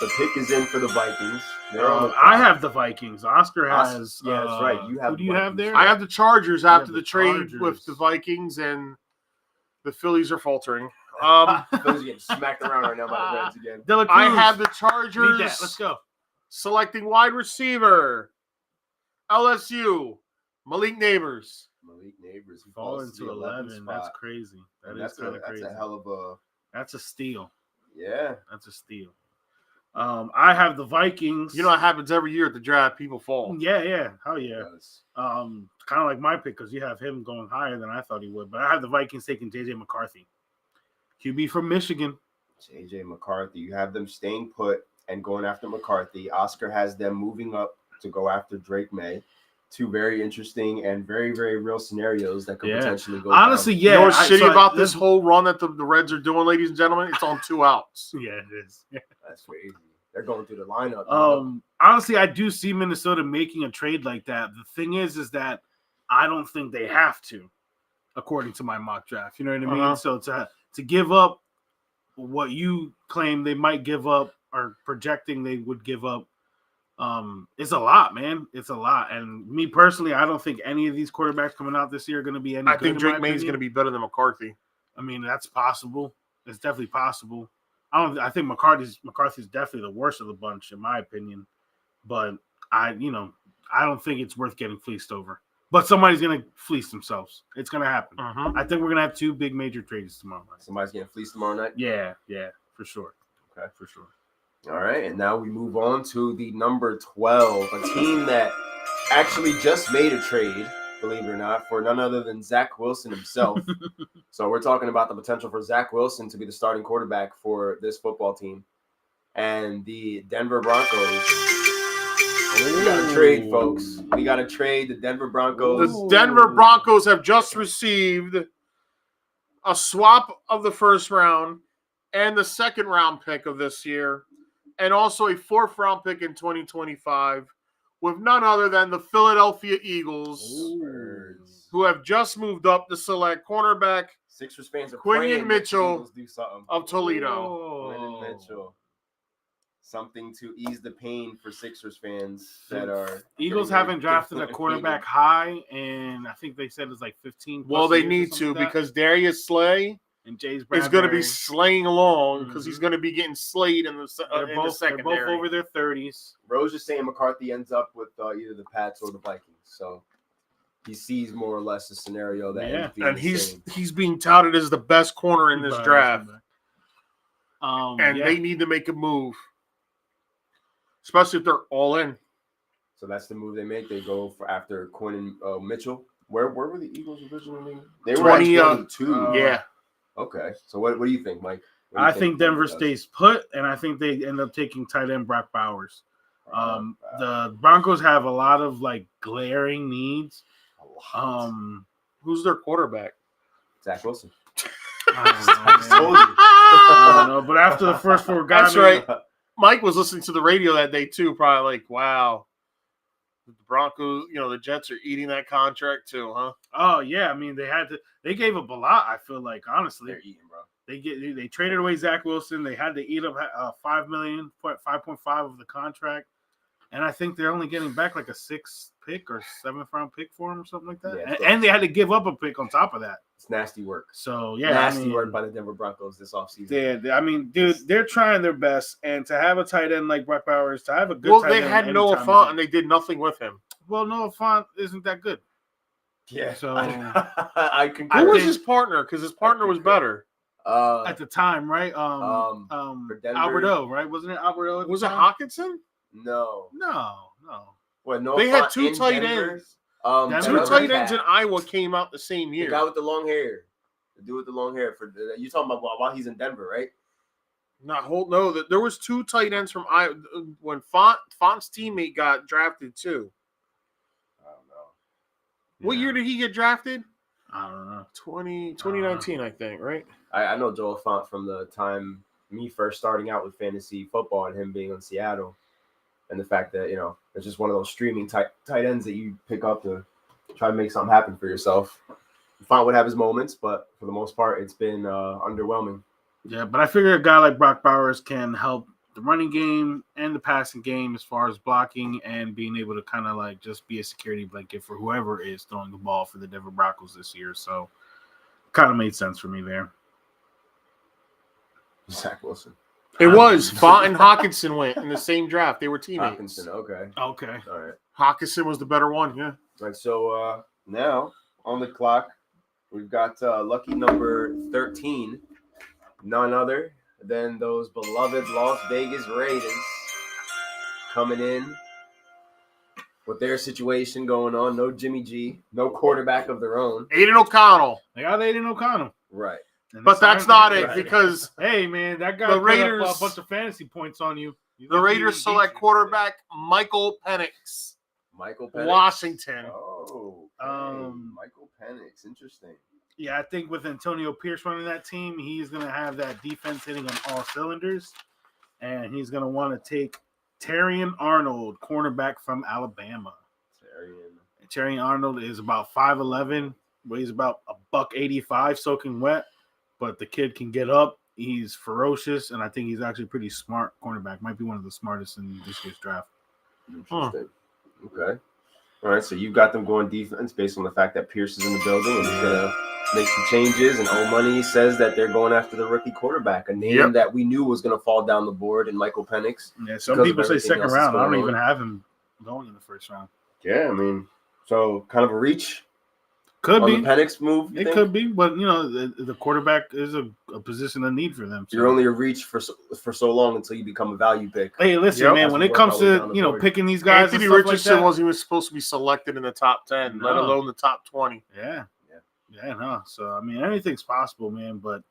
The pick is in for the Vikings. I have the Vikings. Oscar has. Yeah, that's right. You have. Who do you have there? I have the Chargers after the trade Chargers. with the Vikings, and the Phillies are faltering. Phillies getting smacked around right now by the Reds again. I have the Chargers. Let's go. Selecting wide receiver, LSU, Malik Neighbors. Malik Neighbors falling to 11. That's crazy. That's kind of crazy. That's a hell of a. That's a steal. Yeah, that's a steal. I have the Vikings. You know what happens every year at the draft? People fall. Yeah. Hell yeah. Kind of like my pick because you have him going higher than I thought he would. But I have the Vikings taking J.J. McCarthy, QB from Michigan. J.J. McCarthy. You have them staying put and going after McCarthy. Oscar has them moving up to go after Drake May. Two very interesting and very, very real scenarios that could potentially go honestly down. Yeah, you know what's shitty about this whole run that the Reds are doing, ladies and gentlemen? It's on 2 outs. Yeah, it is. Yeah. That's crazy. They're going through the lineup. Honestly, I do see Minnesota making a trade like that. The thing is that I don't think they have to, according to my mock draft. You know what I mean? So to give up what you claim they might give up or projecting they would give up, it's a lot, man. It's a lot. And me personally, I don't think any of these quarterbacks coming out this year are going to be any good. I think Drake May is going to be better than McCarthy. I mean, that's possible. It's definitely possible. I think McCarthy's definitely the worst of the bunch, in my opinion. But I don't think it's worth getting fleeced over. But somebody's going to fleece themselves. It's going to happen. I think we're going to have 2 big major trades tomorrow night. Somebody's getting fleeced tomorrow night? Yeah, for sure. Okay, for sure. All right, and now we move on to the number 12, a team that actually just made a trade, believe it or not, for none other than Zach Wilson himself. So we're talking about the potential for Zach Wilson to be the starting quarterback for this football team. And the Denver Broncos. We got to trade, folks. We got to trade the Denver Broncos. The Denver Broncos have just received a swap of the first round and the second round pick of this year, and also a 4th round pick in 2025 with none other than the Philadelphia Eagles, who have just moved up to select cornerback Sixers fans are Quinion Mitchell of Toledo. Quinion Mitchell. Something to ease the pain for Sixers fans that are. Eagles haven't drafted a quarterback high, and I think they said it's like 15. Well, they need to because Darius Slay and James is going to be slaying along because he's going to be getting slayed in the secondary. They're both over their 30s. Rose is saying McCarthy ends up with either the Pats or the Vikings, so he sees more or less the scenario that. And he's being touted as the best corner in this draft, and they need to make a move. Especially if they're all in. So that's the move they make. They go for after Quinn and Mitchell. Where were the Eagles originally? They were 22. Yeah. Okay. So what do you think, Mike? I think Denver stays put, and I think they end up taking tight end Brock Bowers. The Broncos have a lot of glaring needs. Who's their quarterback? Zach Wilson. I don't know, but after the first 4 guys, that's right. Mike was listening to the radio that day too, probably wow. The Broncos, the Jets are eating that contract too, huh? Oh yeah, I mean they gave up a lot. I feel like honestly, they're eating, bro. They traded away Zach Wilson. They had to eat up $5 million, 5.5 of the contract, and I think they're only getting back like a 6th pick or 7th round pick for him or something like that. Yeah, and they had to give up a pick on top of that. It's nasty work. So yeah, nasty work by the Denver Broncos this offseason. Yeah, I mean, dude, they're trying their best, and to have a tight end like Brock Bowers, to have a good. Well, they had Noah Fant, and they did nothing with him. Well, Noah Fant isn't that good. Yeah. So I concur. Who was his partner? Because his partner was better at the time, right? Alberto, right? Wasn't it Alberto? Was it Hawkinson? No. Well, no. They had 2 tight ends. 2 tight ends in Iowa came out the same year. The guy with the long hair. The dude with the long hair. You talking about while he's in Denver, right? No. There was 2 tight ends from Iowa when Font's teammate got drafted too. I don't know. What year did he get drafted? I don't know. 2019, I think, right? I know Joel Font from the time me first starting out with fantasy football and him being in Seattle. and the fact that it's just one of those streaming tight ends that you pick up to try to make something happen for yourself. Font would have his moments, but for the most part, it's been underwhelming. Yeah, but I figure a guy like Brock Bowers can help the running game and the passing game as far as blocking and being able to kind of like just be a security blanket for whoever is throwing the ball for the Denver Broncos this year. So kind of made sense for me there. Zach Wilson. It was. Font and Hawkinson went in the same draft. They were teammates. Hawkinson, okay. Okay. All right. Hawkinson was the better one, yeah. All right, so now on the clock, we've got lucky number 13, none other than those beloved Las Vegas Raiders coming in with their situation going on. No Jimmy G, no quarterback of their own. Aiden O'Connell. They got Aiden O'Connell. Right. But that's not it because hey, man, that guy the put Raiders up a bunch of fantasy points on you. The Raiders select quarterback Michael Penix. Michael Penix. Washington. Oh, okay. Michael Penix. Interesting. Yeah, I think with Antonio Pierce running that team, he's going to have that defense hitting on all cylinders, and he's going to want to take Terrion Arnold, cornerback from Alabama. Terrion Arnold is about 5'11", weighs about $185, soaking wet, but the kid can get up. He's ferocious, and I think he's actually pretty smart cornerback. Might be one of the smartest in this year's draft. Interesting. Okay. All right, so you've got them going defense based on the fact that Pierce is in the building and he's going to make some changes. And old money says that they're going after the rookie quarterback, a name that we knew was going to fall down the board in Michael Penix. Yeah, some people say second round. I don't even have him going in the first round. Yeah, I mean, so kind of a reach. Could be the Penix move. It could be, but the quarterback is a position of need for them. So. You're only a reach for so long until you become a value pick. Hey, listen, man. When it comes to picking these guys, Anthony Richardson wasn't even supposed to be selected in the top 10, let alone the top 20. Yeah. No. So I mean, anything's possible, man. But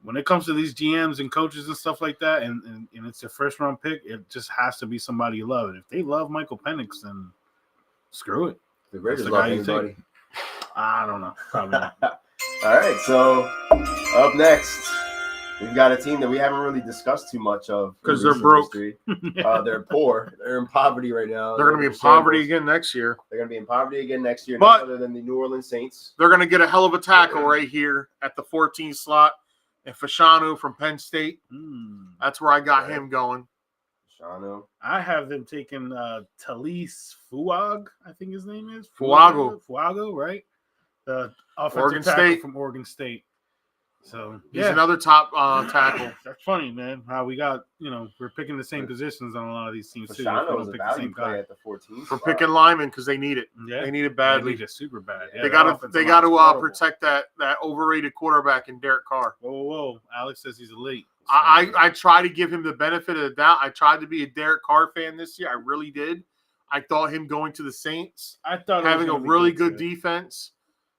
when it comes to these GMs and coaches and stuff like that, and it's their first round pick, it just has to be somebody you love. And if they love Michael Penix, then screw it. The Raiders love anybody. I don't know. Probably not. All right, so up next, we've got a team that we haven't really discussed too much of because they're broke. They're poor. They're in poverty right now. They're going to be in poverty again next year. They're going to be in poverty again next year, but other than the New Orleans Saints. They're going to get a hell of a tackle right here at the 14 slot, and Fashanu from Penn State. That's where I got him going. Fashanu. I have them taking Talise Fuag, I think his name is. Fuago, right? The offensive tackle from Oregon State. So he's another top tackle. That's funny, man. How we got, we're picking the same positions on a lot of these teams too. Fashanu was a value play at the 14th. For picking linemen because they need it. Yeah, they need it badly. They need it super bad. Yeah, they got to protect that overrated quarterback in Derek Carr. Whoa! Alex says he's elite. So, I try to give him the benefit of the doubt. I tried to be a Derek Carr fan this year. I really did. I thought him going to the Saints. I thought having a really good defense.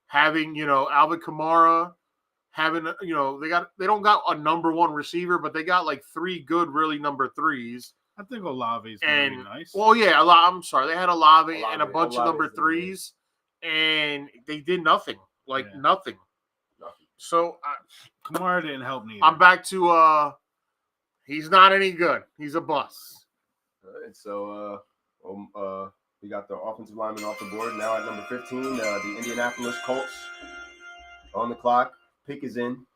Having, Alvin Kamara, having, they don't got a number one receiver, but they got like three good, really number threes. I think Olave's really nice. Well, yeah, I'm sorry. They had Olave and a bunch of number threes, and they did nothing. Nothing. So Kamara didn't help neither. I'm back to he's not any good. He's a bust. All right, so we got the offensive lineman off the board. Now at number 15, the Indianapolis Colts on the clock. Pick is in.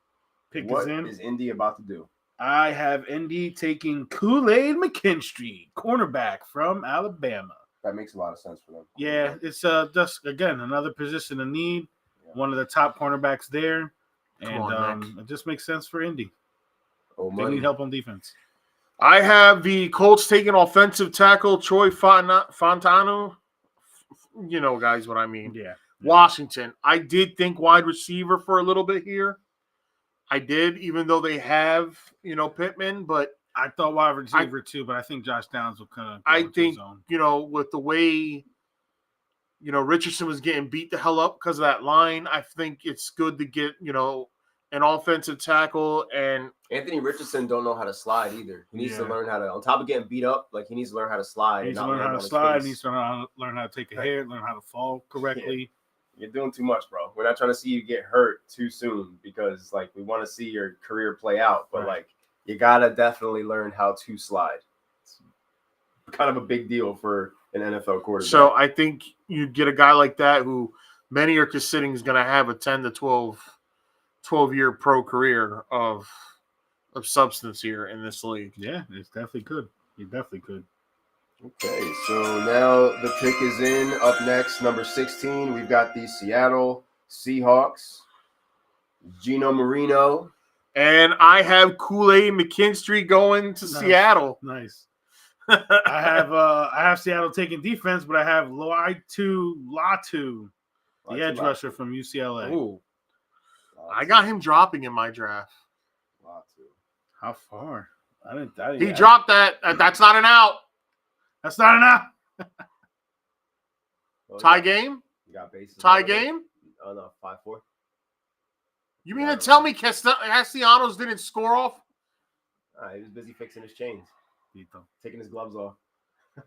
What is Indy about to do? I have Indy taking Kool-Aid McKinstry, cornerback from Alabama. That makes a lot of sense for them. Yeah, it's just, again, another position of need. Yeah. One of the top cornerbacks there. And it just makes sense for Indy. They need help on defense. I have the Colts taking offensive tackle Troy Fontano. You know, guys, what I mean. Yeah. Washington. I did think wide receiver for a little bit here. I did, even though they have, Pittman, but I thought wide receiver too, but I think Josh Downs will kind of I think, with the way, Richardson was getting beat the hell up because of that line, I think it's good to get, an offensive tackle. And Anthony Richardson don't know how to slide either. He needs to learn how to, on top of getting beat up, he needs to learn how to slide. He needs to learn how to slide. He needs to learn how to take a hit, learn how to fall correctly. Yeah. You're doing too much, bro. We're not trying to see you get hurt too soon because, we want to see your career play out. But, you got to definitely learn how to slide. kind of a big deal for an NFL quarterback. So I think you get a guy like that who many are considering is going to have a 10 to 12-year pro career of substance here in this league. Yeah, it's definitely good. He definitely could. Okay, so now the pick is in. Up next, number 16, we've got the Seattle Seahawks. Gino Marino. And I have Kool-Aid McKinstry going to Seattle. Nice. I have Seattle taking defense, but I have Latu, the edge rusher from UCLA. Ooh. I got him dropping in my draft. How far? He dropped that. That's not an out. That's not an out. Tie game? You got bases. Tie game? Oh, no, 5-4. You mean to tell me Castellanos didn't score off? He was busy fixing his chains. Taking his gloves off.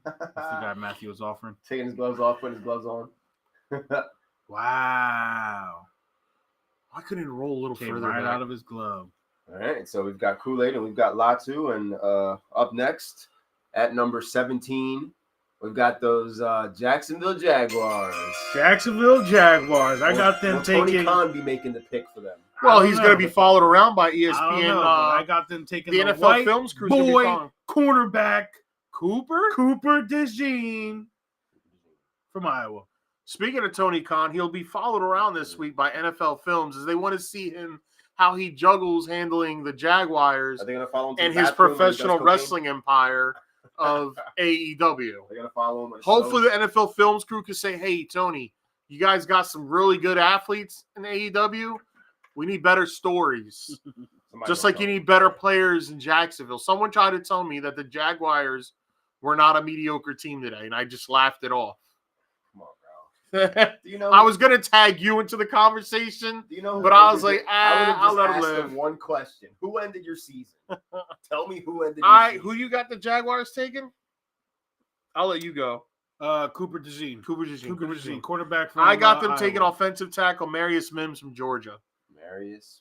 That's the guy Matthew was offering. Taking his gloves off, putting his gloves on. Wow. I couldn't roll a little further right back. out of his glove. All right, so we've got Kool-Aid and we've got Latu. And up next at number 17, we've got those Jacksonville Jaguars. I got them taking. Tony Khan be making the pick for them. Well, he's going to be followed around by ESPN. I got them taking the NFL Films crew. Boy, cornerback Cooper DeJean from Iowa. Speaking of Tony Khan, he'll be followed around this week by NFL Films as they want to see him how he juggles handling the Jaguars and his professional wrestling empire of AEW. They're going to follow him. Hopefully, the NFL Films crew can say, "Hey, Tony, you guys got some really good athletes in AEW. We need better stories." Just like you need better players in Jacksonville. Someone tried to tell me that the Jaguars were not a mediocre team today, and I just laughed it off. Come on, bro. Do you know? I was going to tag you into the conversation, do you know? But I was like, I'll let him live. One question: who ended your season? Tell me who ended. Your season. Who you got the Jaguars taking? I'll let you go. Cooper DeJean, quarterback from I got them Iowa. taking offensive tackle Marius Mims from Georgia.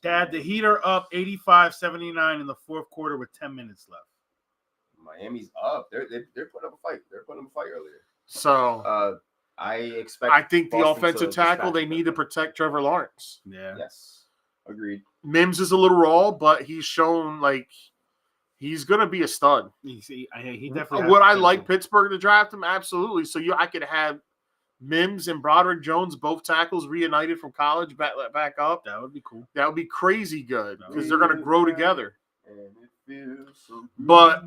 Dad, the Heater up 85-79 in the fourth quarter with 10 minutes left. Miami's up. They're putting up a fight. They're putting up a fight earlier. So I think the offensive tackle they need to protect Trevor Lawrence. Yeah. Yes. Agreed. Mims is a little raw, but he's shown like he's gonna be a stud. He definitely. Would I like Pittsburgh to draft him? Absolutely. So I could have Mims and Broderick Jones, both tackles reunited from college, back up. That would be cool. That would be crazy good because they're going to grow together. But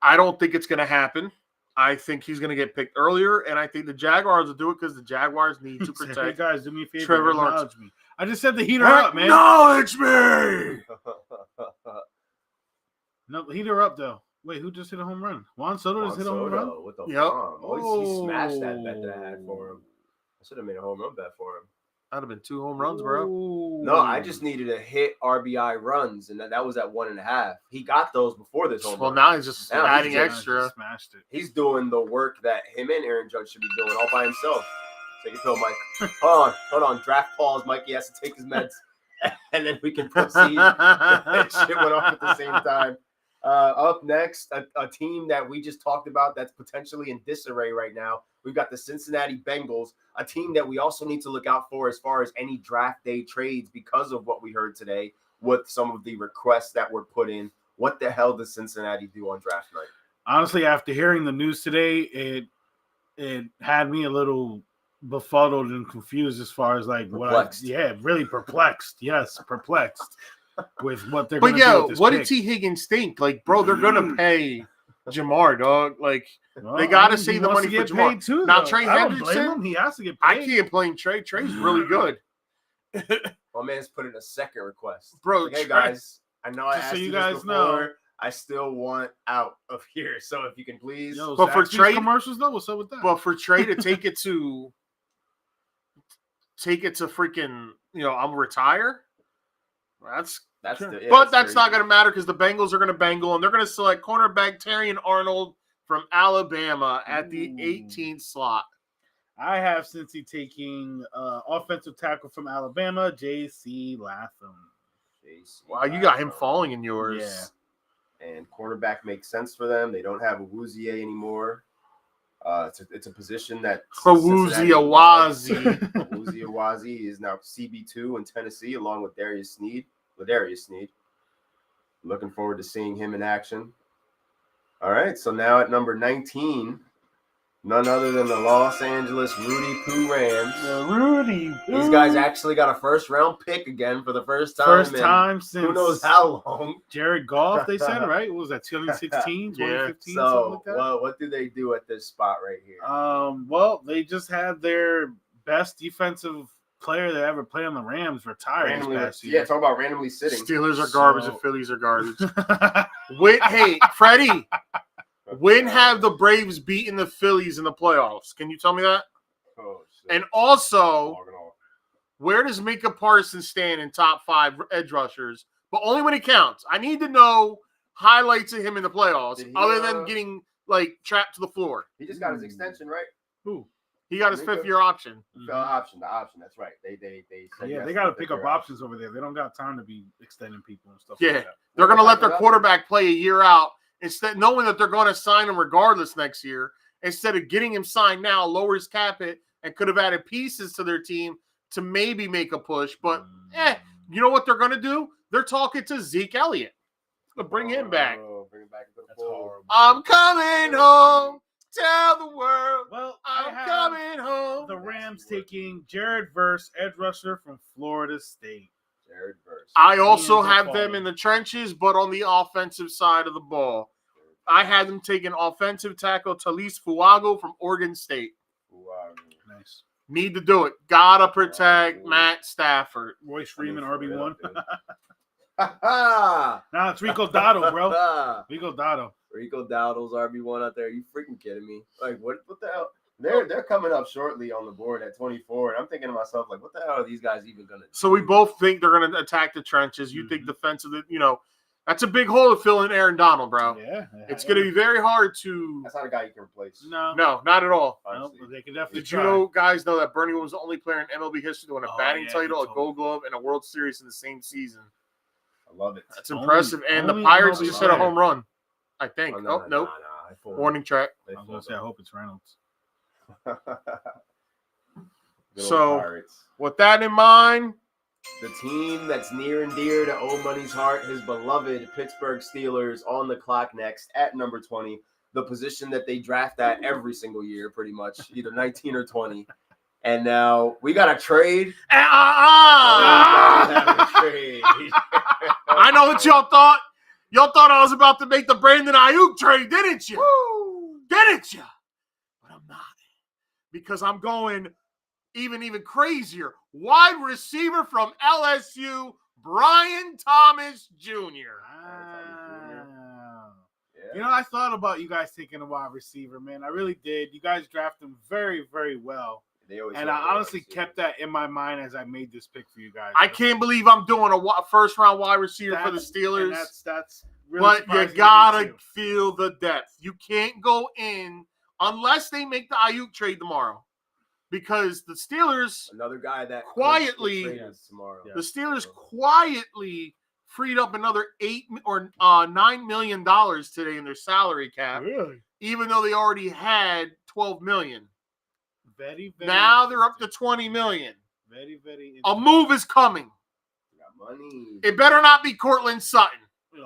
I don't think it's going to happen. I think he's going to get picked earlier, and I think the Jaguars will do it because the Jaguars need to protect. Hey guys, do me a favor. Trevor Lawrence. Acknowledge me. I just said the Heater up, man. Acknowledge me. No, Heater up though. Wait, who just hit a home run? Juan Soto just hit a home run? With the Yep. bomb. He smashed that bet that I had for him. I should have made a home run bet for him. That'd have been 2 home runs, bro. No, I just needed to hit RBI runs, and that was at 1.5. He got those before this home run. Now he's just adding he's extra. Smashed it. He's doing the work that him and Aaron Judge should be doing all by himself. Take a pill, Mike. Hold on. Draft pause, Mike. He has to take his meds, and then we can proceed. That shit went off at the same time. Up next, a team that we just talked about that's potentially in disarray right now. We've got the Cincinnati Bengals, a team that we also need to look out for as far as any draft day trades because of what we heard today with some of the requests that were put in. What the hell does Cincinnati do on draft night? Honestly, after hearing the news today, it had me a little befuddled and confused as far as like perplexed. Really perplexed. Yes, perplexed. With what they're going to do with this what pick. did T. Higgins think? Like, bro, they're going to pay Jamar, dog. Like, they got to save the money for Jamar. Too, now, Trey Hendrickson, he has to get paid. I can't blame Trey. Trey's really good. My man's put in a second request. Bro, like, hey, guys, I know I asked so you this guys before. know. I still want out of here. So if you can please. Yo, but for Trey, commercials, though, what's up with that? But for Trey to take it to freaking, I'm retire. That's not going to matter because the Bengals are going to bangle and they're going to select cornerback Terrion Arnold from Alabama at the 18th slot. I have Cincy taking offensive tackle from Alabama, J.C. Latham. Wow, you got him falling in yours. Yeah. and cornerback makes sense for them. They don't have Awuzie anymore. It's a position that Awuzie Awazi is now CB2 in Tennessee, along with Ladarius Sneed. Looking forward to seeing him in action. All right, so now at number 19, none other than the Los Angeles Rudy Poo Rams. These guys actually got a first-round pick again for the first time. First time since who knows how long. Jared Goff, they said, right? What was that, 2016, 2015, So, something like that? what do they do at this spot right here? Well, they just had their best defensive player that ever played on the Rams retire this past year. Yeah, talk about randomly sitting. Steelers are garbage and Phillies are garbage. Hey, Freddie, when have the Braves beaten the Phillies in the playoffs? Can you tell me that? Oh, shit. And also, where does Micah Parsons stand in top 5 edge rushers? But only when it counts. I need to know highlights of him in the playoffs, other than getting trapped to the floor. He just got his extension, right? Who? He got his 5th-year option. The option. That's right. They said they got to pick up options over there. They don't got time to be extending people and stuff. Yeah, like that. They're going to let their quarterback play a year out instead, knowing that they're going to sign him regardless next year. Instead of getting him signed now, lower his cap hit, and could have added pieces to their team to maybe make a push. But you know what they're going to do? They're talking to Zeke Elliott to bring him back. Bring him back into the fold. I'm coming home. Tell the world. Well, I'm coming home. The Rams taking Jared Verse, edge rusher from Florida State. Jared Verse. I also have them in the trenches, but on the offensive side of the ball. I had them taking offensive tackle Talise Fuago from Oregon State. Nice. Need to do it. Gotta protect Matt Stafford. Royce Freeman, RB1. Nah, it's Rico Dotto, bro. Rico Dowdle's RB1 out there. Are you freaking kidding me? Like, what the hell? They're coming up shortly on the board at 24, and I'm thinking to myself, like, what the hell are these guys even going to do? So we both think they're going to attack the trenches. You think defensively, that's a big hole to fill in Aaron Donald, bro. Yeah. It's going to be very hard to. That's not a guy you can replace. No, not at all. No, they can definitely Did you guys know that Bernie was the only player in MLB history to win a batting title, a Gold Glove, and a World Series in the same season? I love it. That's impressive. And the Pirates just hit a home run, I think. Nope. No. Warning track. I was going to say, I hope it's Reynolds. So, Pirates. With that in mind, the team that's near and dear to O Money's heart, his beloved Pittsburgh Steelers, on the clock next at number 20, the position that they draft at every single year, pretty much, either 19 or 20. And now we got a trade. I know what y'all thought. Y'all thought I was about to make the Brandon Ayuk trade, didn't you? Woo! Didn't you? But I'm not. Because I'm going even crazier. Wide receiver from LSU, Brian Thomas Jr. I thought about you guys taking a wide receiver, man. I really did. You guys drafted him very, very well. And I honestly kept that in my mind as I made this pick for you guys. I can't believe I'm doing a first-round wide receiver for the Steelers. That's really but you gotta feel the depth. You can't go in unless they make the Ayuk trade tomorrow, because the Steelers another guy that quietly freed up another $8 or $9 million today in their salary cap. Really? Even though they already had $12 million. Very, now they're up to $20 million. Very, very. A move is coming. Got money. It better not be Cortland Sutton. That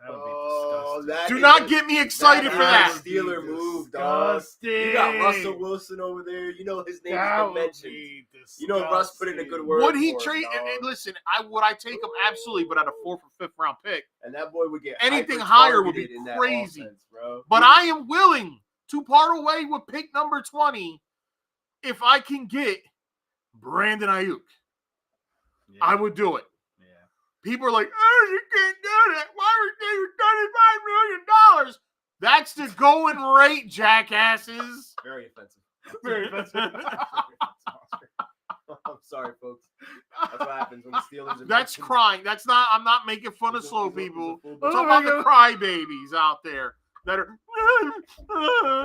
would be disgusting. Do not get me excited for that. Steeler move, dog. You got Russell Wilson over there. You know his name has been mentioned. You know Russ put in a good word. Would he trade? And listen, would I take him? Absolutely, but at a 4th or 5th round pick. And that boy would get anything higher would be crazy. Offense, bro. But I am willing to part away with pick number 20 if I can get Brandon Ayuk. Yeah. I would do it. People are like, oh, you can't do that. Why would they $35 million? That's the going rate, jackasses. Very offensive. I'm sorry, folks. That's what happens when the Steelers are That's crying. That's not, I'm not making fun of slow people. I'm talking about the crybabies out there that are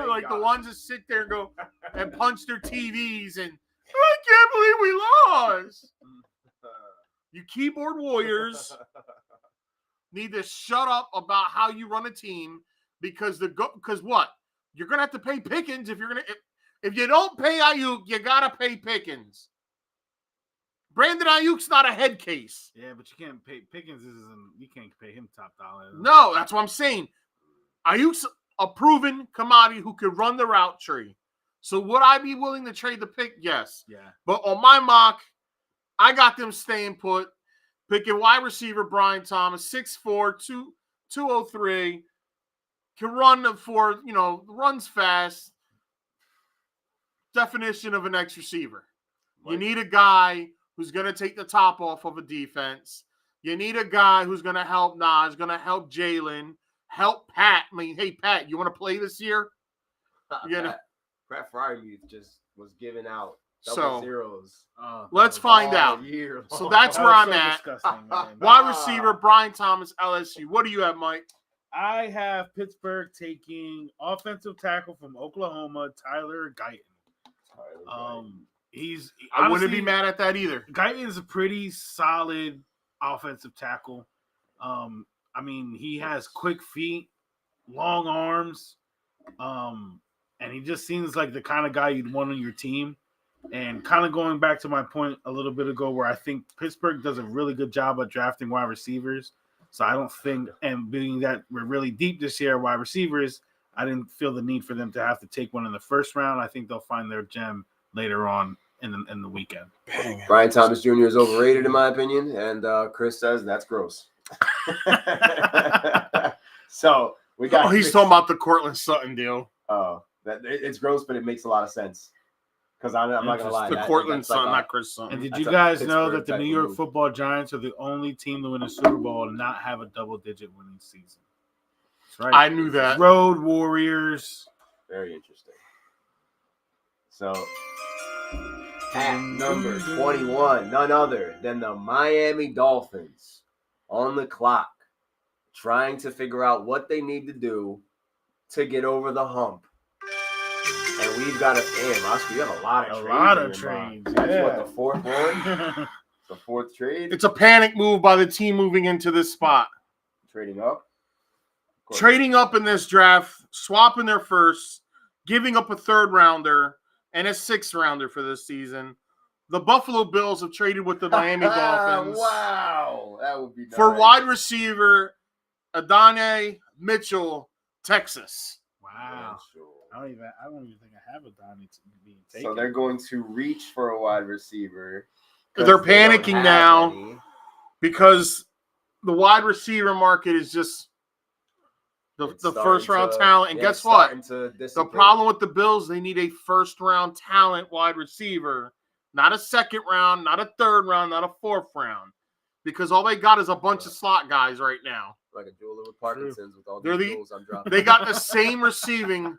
like the ones that sit there and go and punch their TVs and I can't believe we lost. You keyboard warriors need to shut up about how you run a team because what? You're gonna have to pay Pickens if you don't pay Ayuk, you gotta pay Pickens. Brandon Ayuk's not a head case. Yeah, but you can't pay Pickens. You can't pay him top dollar. No, that's what I'm saying. Ayuk's a proven commodity who could run the route tree. So would I be willing to trade the pick? Yes. Yeah. But on my mock, I got them staying put. Picking wide receiver Brian Thomas, 6'4", 203, can run runs fast. Definition of an X receiver. Like, you need a guy who's going to take the top off of a defense. You need a guy who's going to help Nas, going to help Jalen, help Pat. I mean, hey, Pat, you want to play this year? Pat Fryermuth just was giving out So, zeros. Let's find out. So that's where I'm at. Wide receiver Brian Thomas, LSU. What do you have, Mike? I have Pittsburgh taking offensive tackle from Oklahoma, Tyler Guyton. I wouldn't be mad at that either. Guyton is a pretty solid offensive tackle. I mean, he has quick feet, long arms, and he just seems like the kind of guy you'd want on your team. And kind of going back to my point a little bit ago, where I think Pittsburgh does a really good job of drafting wide receivers. So I don't think, and being that we're really deep this year at wide receivers, I didn't feel the need for them to have to take one in the first round. I think they'll find their gem later on in the weekend. Brian Thomas Jr. is overrated in my opinion, and Chris says that's gross. So we got. Oh, he's talking about the Cortland Sutton deal. Oh, it's gross, but it makes a lot of sense. Because I'm not gonna lie, the Cortland Sutton, not Chris Sutton. And did you guys know that the New York Football Giants are the only team to win a Super Bowl and not have a double-digit winning season? That's right. I knew that. Road Warriors. Very interesting. So, at number 21, none other than the Miami Dolphins on the clock, trying to figure out what they need to do to get over the hump. And we've got Oscar, you have a lot of trades. That's what, the fourth one? The fourth trade? It's a panic move by the team moving into this spot. Trading up? Trading up in this draft, swapping their first, giving up a third rounder and a sixth rounder for this season. The Buffalo Bills have traded with the Miami Dolphins. Wow. That would be nice. For wide receiver, Adonai Mitchell, Texas. Wow. I don't even think I have a Donnie being taken. So they're going to reach for a wide receiver. They're panicking now because the wide receiver market is just the first round talent. And guess what? The problem with the Bills, they need a first round talent wide receiver, not a second round, not a third round, not a fourth round, because all they got is a bunch of slot guys right now. Like a jeweler with Parkinson's with all the jewels I'm dropping. They got the same receiving.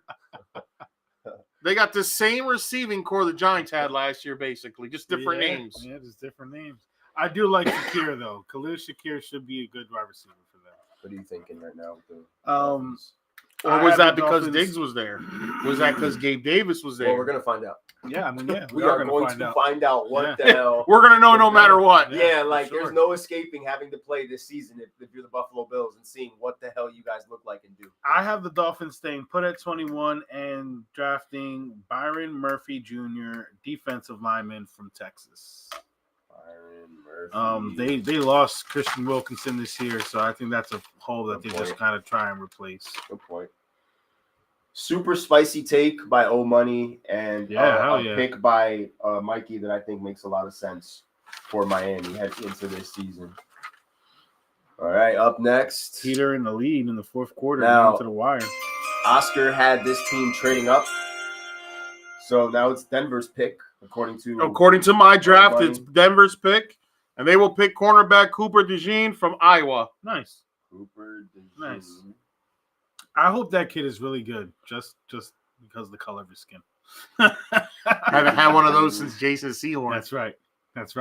They got the same receiving core the Giants had last year, basically, just different names. Yeah, just different names. I do like Shakir though. Khalil Shakir should be a good wide receiver for them. What are you thinking right now? Or was that because Diggs was there? Was that because Gabe Davis was there? Well, we're gonna find out. Yeah, I mean, yeah, we are going to find out what the hell. We're gonna know no matter what. Yeah, there's no escaping having to play this season if you're the Buffalo Bills and seeing what the hell you guys look like and do. I have the Dolphins staying put at 21 and drafting Byron Murphy Jr., defensive lineman from Texas. Byron Murphy. They lost Christian Wilkinson this year, so I think that's a hole that they just kind of try and replace. Good point. Super spicy take by O Money and a pick by Mikey that I think makes a lot of sense for Miami heading into this season. All right, up next. Peter in the lead in the fourth quarter now, to the wire. Oscar had this team trading up. So now it's Denver's pick, according to my draft, it's Denver's pick. And they will pick cornerback Cooper DeJean from Iowa. Nice. Cooper DeJean. Nice. I hope that kid is really good, just because of the color of his skin. I haven't had one of those since Jason Sehorn. That's right.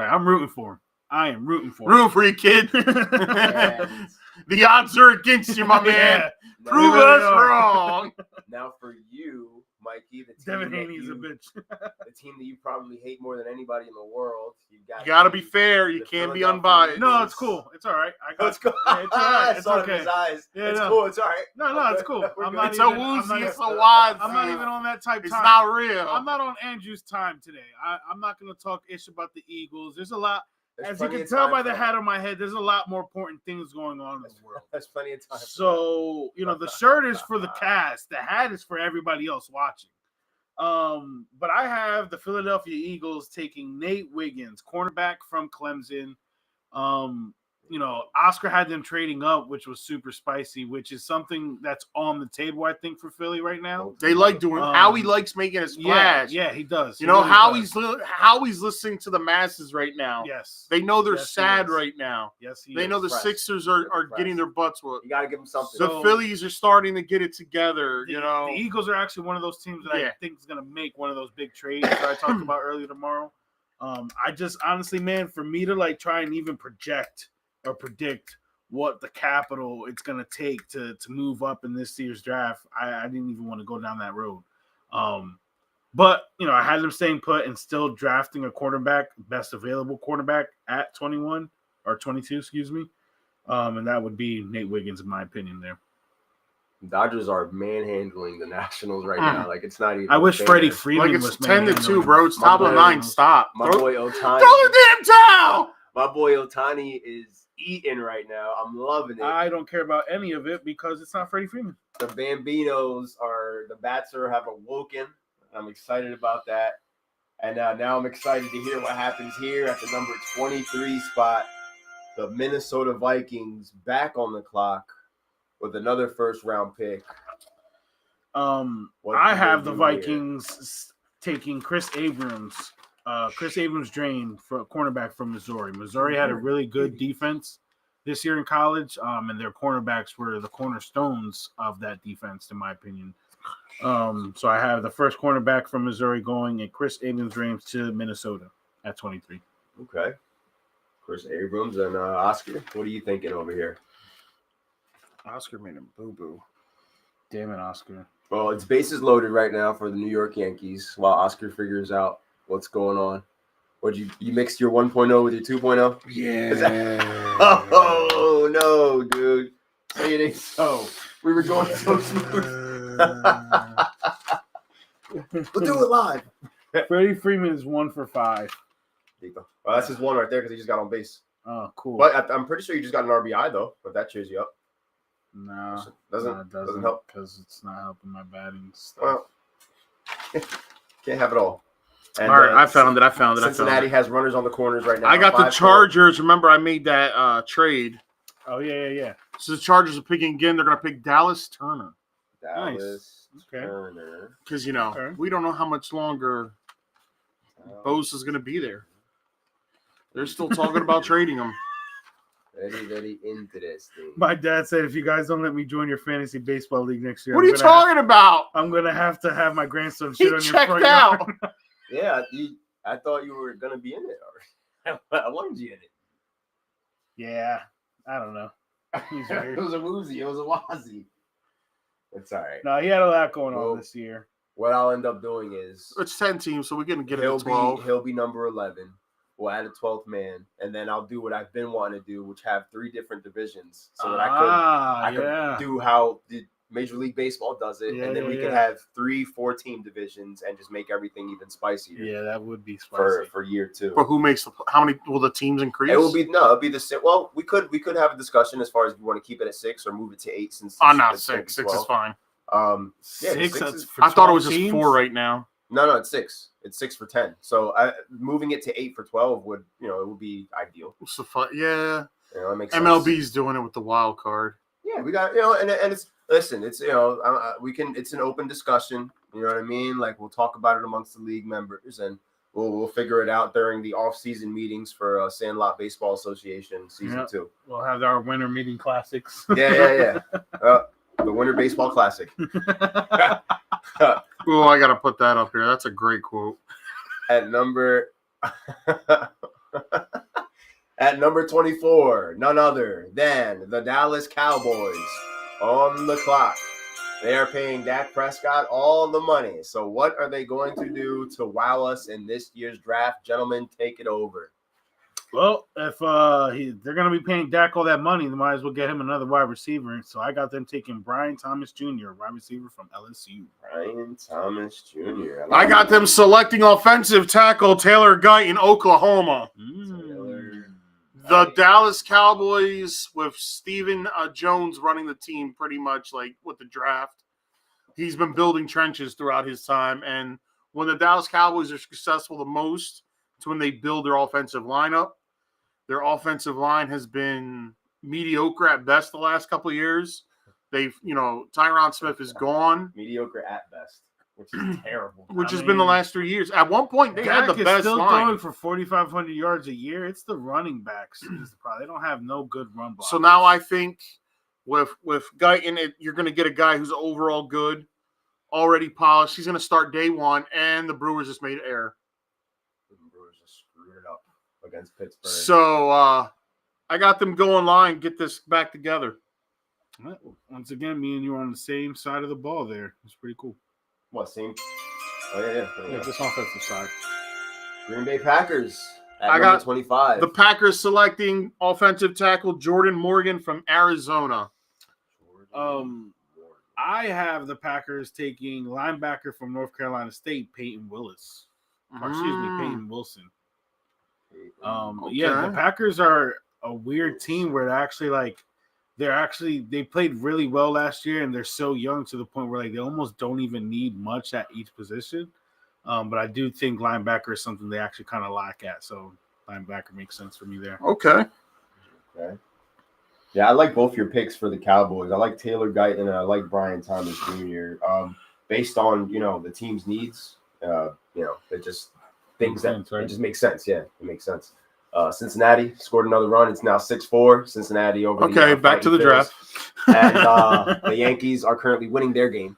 I'm rooting for him. I am rooting for him. Rooting for you, kid. The odds are against you, my man. Prove us wrong. Now for you, Mikey, the team Devin that Haney's a you, bitch. the team that you probably hate more than anybody in the world. You gotta be fair. You the can't be Philadelphia unbiased. No, it's cool. It's all right. Let's go. Yeah, it's all right. I It's saw it in okay. his eyes. Yeah, It's no. cool. It's all right. No, it's cool. We're I'm good. not It's even. a I'm woozy. not, It's a wad. I'm not even on that type It's time. not real. I'm not on Andrew's time today. I'm not going to talk ish about the Eagles. There's a lot. As you can tell by the hat on my head, there's a lot more important things going on in the world. There's plenty of time. So, the shirt is for the cast. The hat is for everybody else watching. But I have the Philadelphia Eagles taking Nate Wiggins, cornerback from Clemson. Oscar had them trading up, which was super spicy, which is something that's on the table, I think, for Philly right now. They like doing Howie likes making a splash. Yeah, he does. You know, Howie's listening to the masses right now. Yes. They know they're sad right now. Yes, they know the Sixers are getting their butts whooped. You got to give them something. The Phillies are starting to get it together, The Eagles are actually one of those teams that I think is going to make one of those big trades that I talked about earlier tomorrow. I just honestly, man, for me to try and even project or predict what the capital it's going to take to move up in this year's draft, I didn't even want to go down that road. But, I had them staying put and still drafting a quarterback, best available quarterback at 21 or 22, excuse me. And that would be Nate Wiggins, in my opinion there. Dodgers are manhandling the Nationals right now. It's not even. I wish Freddie Freeman it's was 10-2, bro. It's top of 9. Stop. My boy Ohtani. Throw the damn towel. My boy Ohtani is eating right now. I'm loving it. I don't care about any of it because it's not Freddie Freeman. The bats have awoken. I'm excited about that. And now I'm excited to hear what happens here at the number 23 spot. The Minnesota Vikings back on the clock with another first-round pick. I have the Vikings taking Chris Abrams. Chris Abrams-Drain for a cornerback from Missouri. Missouri had a really good defense this year in college, and their cornerbacks were the cornerstones of that defense, in my opinion. So I have the first cornerback from Missouri going, and Chris Abrams-Drain to Minnesota at 23. Okay. Chris Abrams and Oscar, what are you thinking over here? Oscar made a boo-boo. Damn it, Oscar. Well, it's bases loaded right now for the New York Yankees while Oscar figures out what's going on. You mixed your 1.0 with your 2.0? Yeah. Oh, no, dude. Say it ain't so. We were going so smooth. We'll do it live. Freddie Freeman is 1 for 5. There you go. Well, that's his one right there because he just got on base. Oh, cool. But I'm pretty sure you just got an RBI, though, if that cheers you up. No, doesn't help because it's not helping my batting stuff. Well, can't have it all. And, all right, I found it. Cincinnati has runners on the corners right now. I got the Chargers. Remember, I made that trade. Oh, yeah. So the Chargers are picking again. They're going to pick Dallas Turner. Dallas Okay. Turner. Because, we don't know how much longer Bose is going to be there. They're still talking about trading him. Very, very interesting. My dad said, if you guys don't let me join your fantasy baseball league next year, What are you talking about? I'm going to have my grandson shit on your checked front out. yard. Yeah, I thought you were going to be in it already. I wanted you in it. Yeah, I don't know. He's weird. It was a woozy. It was a wazzy. It's all right. No, he had a lot going on this year. What I'll end up doing is it's 10 teams, so we're going to get it to 12. He'll be number 11. We'll add a 12th man, and then I'll do what I've been wanting to do, which have 3 different divisions, so that I could do how the Major League Baseball does it, and then we can have 3 4-team divisions and just make everything even spicier. Yeah, that would be spicy for year 2. But how many will the teams increase? It'll be the same. Well, we could have a discussion as far as we want to keep it at 6 or move it to 8 since not 6. 6 is fine. 6. I thought it was just 4 right now. No, it's 6. It's 6 for 10. So moving it to 8 for 12 would, it would be ideal. So yeah. That makes sense. MLB's doing it with the wild card. Yeah, we got and it's listen. It's we can. It's an open discussion. You know what I mean? Like we'll talk about it amongst the league members, and we'll figure it out during the off-season meetings for Sandlot Baseball Association season 2. We'll have our winter meeting classics. Yeah. The Winter Baseball Classic. Oh, I got to put that up here. That's a great quote. At number 24, none other than the Dallas Cowboys on the clock They are paying Dak Prescott all the money. So what are they going to do to wow us in this year's draft? Gentlemen, take it over. Well, if they're going to be paying Dak all that money, they might as well get him another wide receiver. So I got them taking Brian Thomas Jr., wide receiver from LSU. Brian Thomas Jr. I got them selecting offensive tackle Taylor Guyton in Oklahoma. The Dallas Cowboys with Stephen Jones running the team pretty much like with the draft. He's been building trenches throughout his time. And when the Dallas Cowboys are successful the most, it's when they build their offensive lineup. Their offensive line has been mediocre at best the last couple of years. Tyron Smith is gone. Mediocre at best, which is terrible. Which has been the last 3 years. At one point, they had the best still line. throwing for 4,500 yards a year. It's the running backs. They don't have no good run block. So now I think with Guyton, you're going to get a guy who's overall good, already polished. He's going to start day one, and the Brewers just made an error. The Brewers just screwed it up against Pittsburgh. So I got them going line, get this back together. Once again, me and you are on the same side of the ball there. It's pretty cool. What, same? Oh, yeah. This offensive side. Green Bay Packers at I number got 25. The Packers selecting offensive tackle Jordan Morgan from Arizona. I have the Packers taking linebacker from North Carolina State, Peyton Willis. Or, Peyton Wilson. Yeah, the Packers are a weird team where they played really well last year, and they're so young to the point where they almost don't even need much at each position. But I do think linebacker is something they actually kind of lack at. So linebacker makes sense for me there. Okay. Yeah, I like both your picks for the Cowboys. I like Taylor Guyton and I like Brian Thomas Jr. Based on the team's needs, it just things that right? It just makes sense. Yeah, it makes sense. Cincinnati scored another run. It's now 6-4. Cincinnati over. Back to the draft. And the Yankees are currently winning their game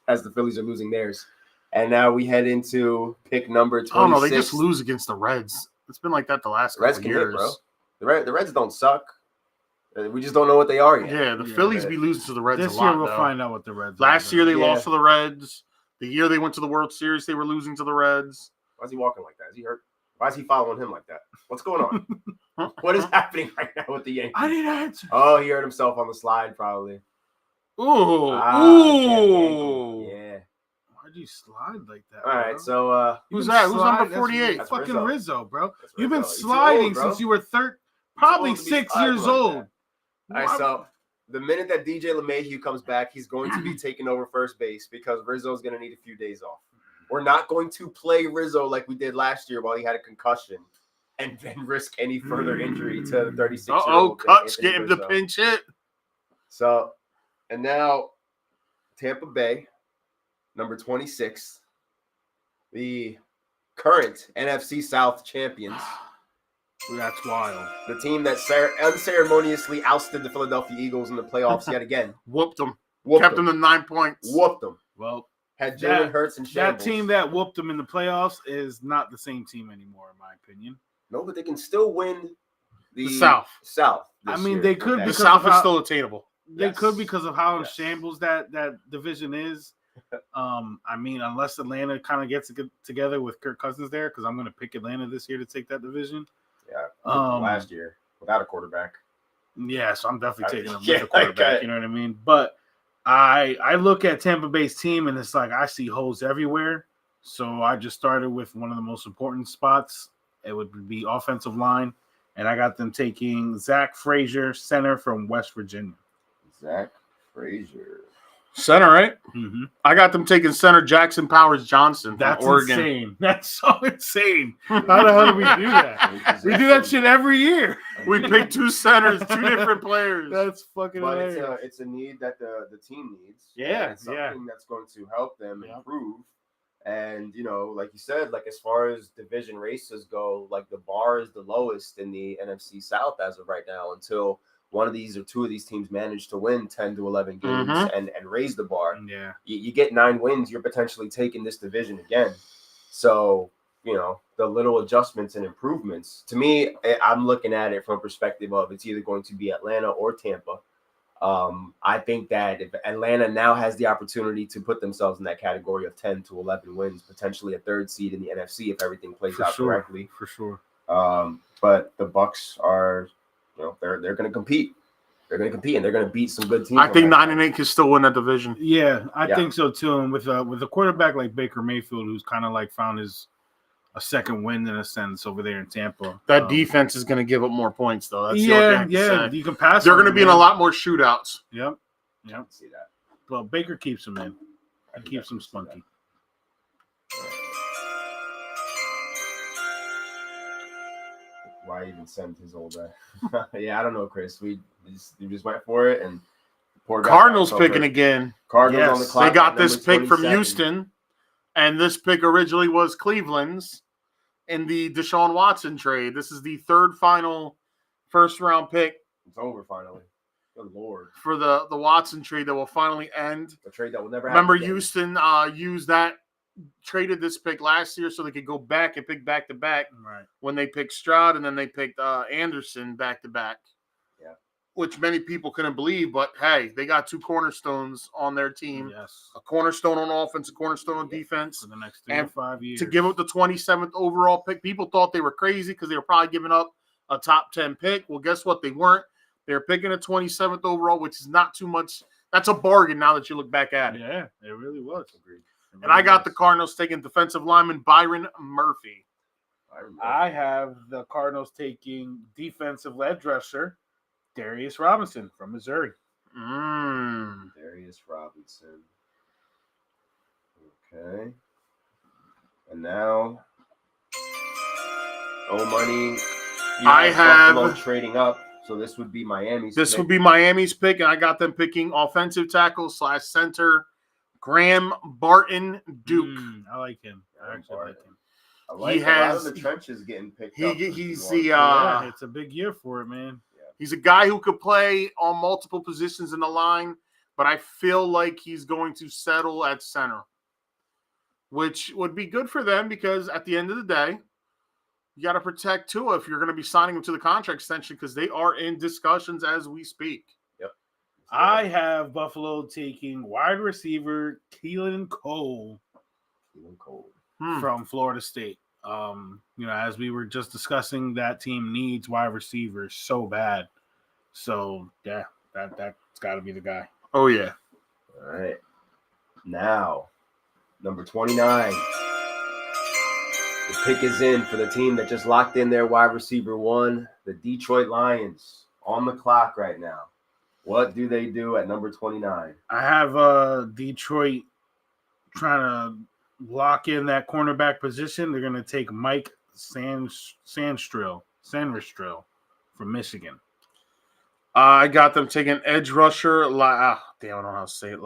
as the Phillies are losing theirs. And now we head into pick number 26. Oh no, they just lose against the Reds. It's been like that the last couple years. Bro. The Reds don't suck. We just don't know what they are yet. Yeah, the Phillies be losing to the Reds this a lot. Year we'll find out what the Reds. Last year they lost to the Reds. The year they went to the World Series, they were losing to the Reds. Why is he walking like that? Is he hurt? Why is he following him like that? What's going on? What is happening right now with the Yankees? I need answers. Oh, he hurt himself on the slide, probably. Ooh. Yeah. Why'd you slide like that? All right, so who's that? Who's number 48? That's fucking Rizzo, bro. That's You've been Rizzo. sliding since you were probably 6 years old. All right, so the minute that DJ LeMahieu comes back, he's going to be taking over first base because Rizzo's going to need a few days off. We're not going to play Rizzo like we did last year while he had a concussion and then risk any further injury to the 36-year-old. Cuts getting the pinch hit. So, and now Tampa Bay, number 26, the current NFC South champions. That's wild. The team that unceremoniously ousted the Philadelphia Eagles in the playoffs yet again. Whooped them. Kept them to 9 points. Whooped them. Well, had Jalen Hurts and shambles. That team that whooped them in the playoffs is not the same team anymore, in my opinion. No, but they can still win the South. I mean, they could. The South is still attainable. They could because of how in shambles that division is. I mean, unless Atlanta kind of gets together with Kirk Cousins there, because I'm going to pick Atlanta this year to take that division. Yeah, last year without a quarterback. Yeah, so I'm definitely taking them with a quarterback. You know what I mean? But I look at Tampa Bay's team and it's like I see holes everywhere. So I just started with one of the most important spots. It would be offensive line, and I got them taking Zach Frazier, center from West Virginia. Zach Frazier. Center, right? Mm-hmm. I got them taking center Jackson Powers Johnson from Oregon. Insane. That's so insane. How the hell do we do that? We do that shit every year. We pick two centers, two different players. That's fucking hilarious. But it's a need that the team needs. Yeah, it's something that's going to help them improve. And, like you said, like as far as division races go, like the bar is the lowest in the NFC South as of right now until one of these or two of these teams manage to win 10 to 11 games and raise the bar. Yeah. You get 9 wins, you're potentially taking this division again. So, the little adjustments and improvements, to me, I'm looking at it from a perspective of it's either going to be Atlanta or Tampa. I think that if Atlanta now has the opportunity to put themselves in that category of 10 to 11 wins, potentially a third seed in the NFC if everything plays out correctly. For sure. But the Bucks are, they're going to compete. They're going to compete, and they're going to beat some good teams. I think 9-8 can still win that division. Yeah, I think so too. And with a quarterback like Baker Mayfield, who's kind of like found a second wind in a sense over there in Tampa. That defense is going to give up more points, though. That's you can pass. They're going to be in a lot more shootouts. Yep. See that. Well, Baker keeps them in. He keeps them spunky. Why even send his old guy? I don't know, Chris. We just went for it, and poor guy Cardinals picking again. Cardinals on the clock. They got this pick from Houston, and this pick originally was Cleveland's in the Deshaun Watson trade. This is the third final first-round pick. It's over finally. Good Lord. For the Watson trade that will finally end. The trade that will never happen. Remember, Houston traded this pick last year so they could go back and pick back-to-back. Right. When they picked Stroud, and then they picked Anderson back-to-back. Yeah. Which many people couldn't believe, but hey, they got two cornerstones on their team. Yes. A cornerstone on offense, a cornerstone on defense. For the next 3 to 5 years. To give up the 27th overall pick, people thought they were crazy because they were probably giving up a top 10 pick. Well, guess what? They weren't. They're picking a 27th overall, which is not too much. That's a bargain now that you look back at it. Yeah, it really was. Agreed. And I got the Cardinals taking defensive lineman Byron Murphy. I have the Cardinals taking defensive edge rusher Darius Robinson from Missouri. Darius Robinson. Okay. And now, money. I have Buffalo trading up. So this would be Miami's pick. Would be Miami's pick, and I got them picking offensive tackle / center Graham Barton Duke. I like him. I actually like him. I like a lot of the trenches getting picked up. He's it's a big year for it, man. Yeah. He's a guy who could play on multiple positions in the line, but I feel like he's going to settle at center, which would be good for them because at the end of the day, you got to protect Tua if you're going to be signing him to the contract extension because they are in discussions as we speak. Yep. I have Buffalo taking wide receiver Keelan Cole from Florida State. As we were just discussing, that team needs wide receivers so bad. So, yeah, that's got to be the guy. Oh, yeah. All right. Now, number 29. The pick is in for the team that just locked in their wide receiver 1, the Detroit Lions, on the clock right now. What do they do at number 29? I have Detroit trying to lock in that cornerback position. They're going to take Mike Sandstrill from Michigan. I got them taking edge rusher. I don't know how to say it.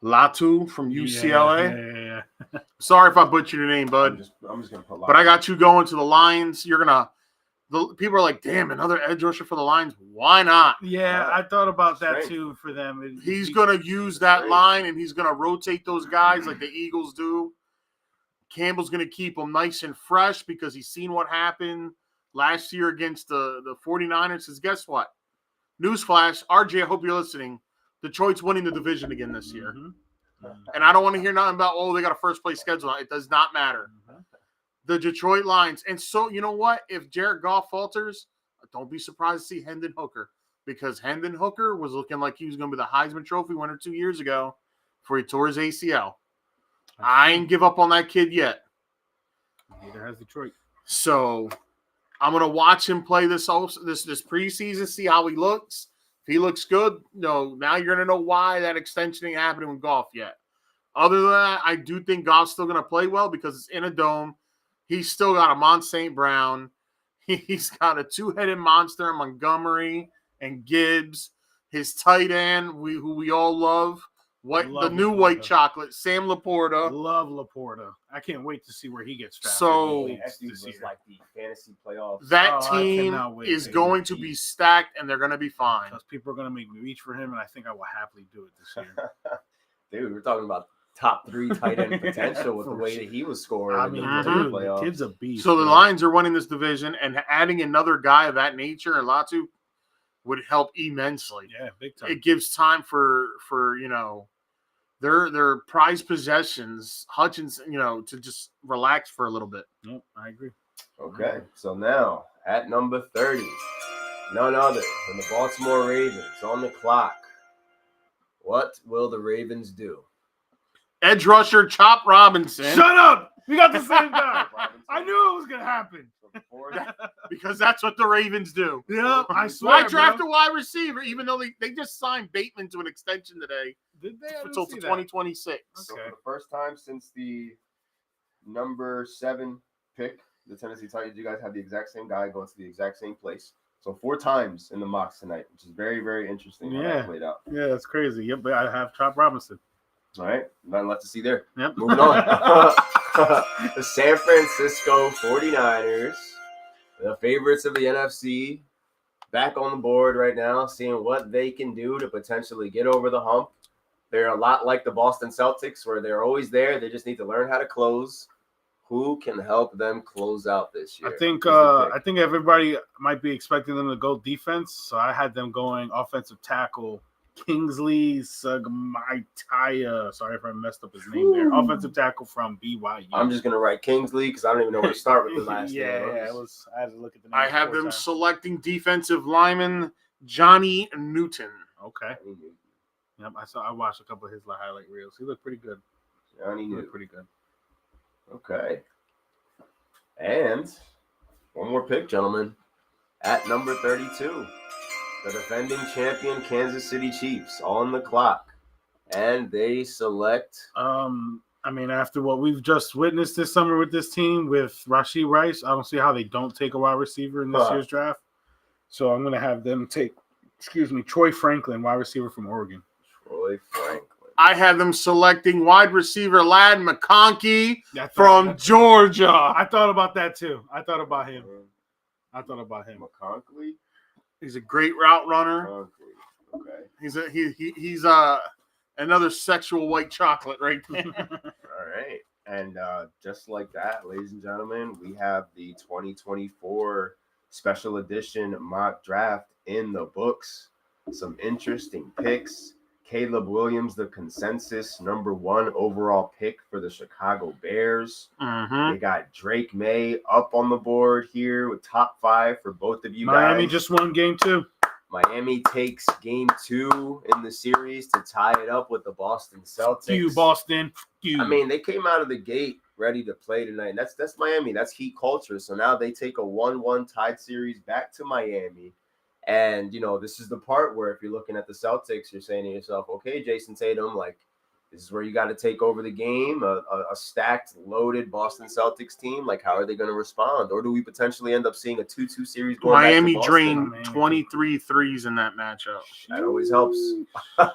Latu from UCLA. Yeah. Sorry if I butchered your name, bud. I'm just gonna put. But I got you going to the Lions. People are like, damn, another edge rusher for the Lions. Why not? Yeah, I thought about that too for them. He's gonna use that line and he's gonna rotate those guys like the Eagles do. Campbell's gonna keep them nice and fresh because he's seen what happened last year against the 49ers. Says, guess what? Newsflash, RJ, I hope you're listening. Detroit's winning the division again this year. And I don't want to hear nothing about, they got a first-place schedule. It does not matter. The Detroit Lions. And so, you know what? If Jared Goff falters, don't be surprised to see Hendon Hooker. Because Hendon Hooker was looking like he was going to be the Heisman Trophy winner 2 years ago before he tore his ACL. I ain't give up on that kid yet. Neither has Detroit. So I'm going to watch him play this preseason, see how he looks. If he looks good, now you're going to know why that extension ain't happening with Goff yet. Other than that, I do think Goff's still going to play well because it's in a dome. He's still got a Mont St. Brown. He's got a two-headed monster, Montgomery and Gibbs. His tight end, who we all love. The new white chocolate, Sam Laporta. Love Laporta. I can't wait to see where he gets drafted. So was like the fantasy playoffs. That team is going to be stacked, and they're going to be fine. Because people are going to make me reach for him, and I think I will happily do it this year. Dude, we're talking about top 3 tight end potential with the way that he was scoring. I mean, the kid's a beast. So the Lions are winning this division, and adding another guy of that nature, and Latu, would help immensely. Yeah, big time. It gives time for their prized possessions, Hutchins, to just relax for a little bit. Yep, I agree. Okay, so now at number 30, none other than the Baltimore Ravens on the clock. What will the Ravens do? Edge rusher Chop Robinson. Shut up! We got the same guy. I knew it was gonna happen. Because that's what the Ravens do. Yeah, I Why swear. draft a wide receiver, even though they just signed Bateman to an extension today Did they? until 2026? So Okay. for the first time since the number 7 pick, the Tennessee Titans, you guys have the exact same guy going to the exact same place. So 4 times in the mocks tonight, which is very, very interesting how that played out. Yeah, that's crazy. Yep, but I have Chop Robinson. All right, nothing left to see there. Yep. Moving on. The San Francisco 49ers, the favorites of the NFC, back on the board right now, seeing what they can do to potentially get over the hump. They're a lot like the Boston Celtics, where they're always there. They just need to learn how to close. Who can help them close out this year? I think everybody might be expecting them to go defense, so I had them going offensive tackle Kingsley Sugmaitaya. Sorry if I messed up his name there. Offensive tackle from BYU. I'm just gonna write Kingsley because I don't even know where to start with the last name. I had to look at the name. I have them selecting defensive lineman Johnny Newton. Okay. Yep, I watched a couple of his highlight reels. He looked pretty good. Johnny Newton. Pretty good. Okay. And one more pick, gentlemen. At number 32, the defending champion Kansas City Chiefs on the clock. And they select... after what we've just witnessed this summer with this team, with Rashee Rice, I don't see how they don't take a wide receiver in this year's draft. So I'm going to have them take, Troy Franklin, wide receiver from Oregon. Troy Franklin. I have them selecting wide receiver Lad McConkey from Georgia. I thought about that too. I thought about him. McConkey? He's a great route runner. Okay. He's another sexual white chocolate right there. All right. And just like that, ladies and gentlemen, we have the 2024 special edition mock draft in the books. Some interesting picks. Caleb Williams, the consensus number 1 overall pick for the Chicago Bears. Mm-hmm. They got Drake May up on the board here with top 5 for both of you guys. Miami just won game 2. Miami takes game 2 in the series to tie it up with the Boston Celtics. You, Boston. You. I mean, they came out of the gate ready to play tonight. And that's Miami. That's Heat culture. So now they take a 1-1 tied series back to Miami. And, this is the part where if you're looking at the Celtics, you're saying to yourself, okay, Jason Tatum, this is where you got to take over the game, a stacked, loaded Boston Celtics team. How are they going to respond? Or do we potentially end up seeing a 2-2 series going Miami back to drained 23 threes in that matchup. That always helps.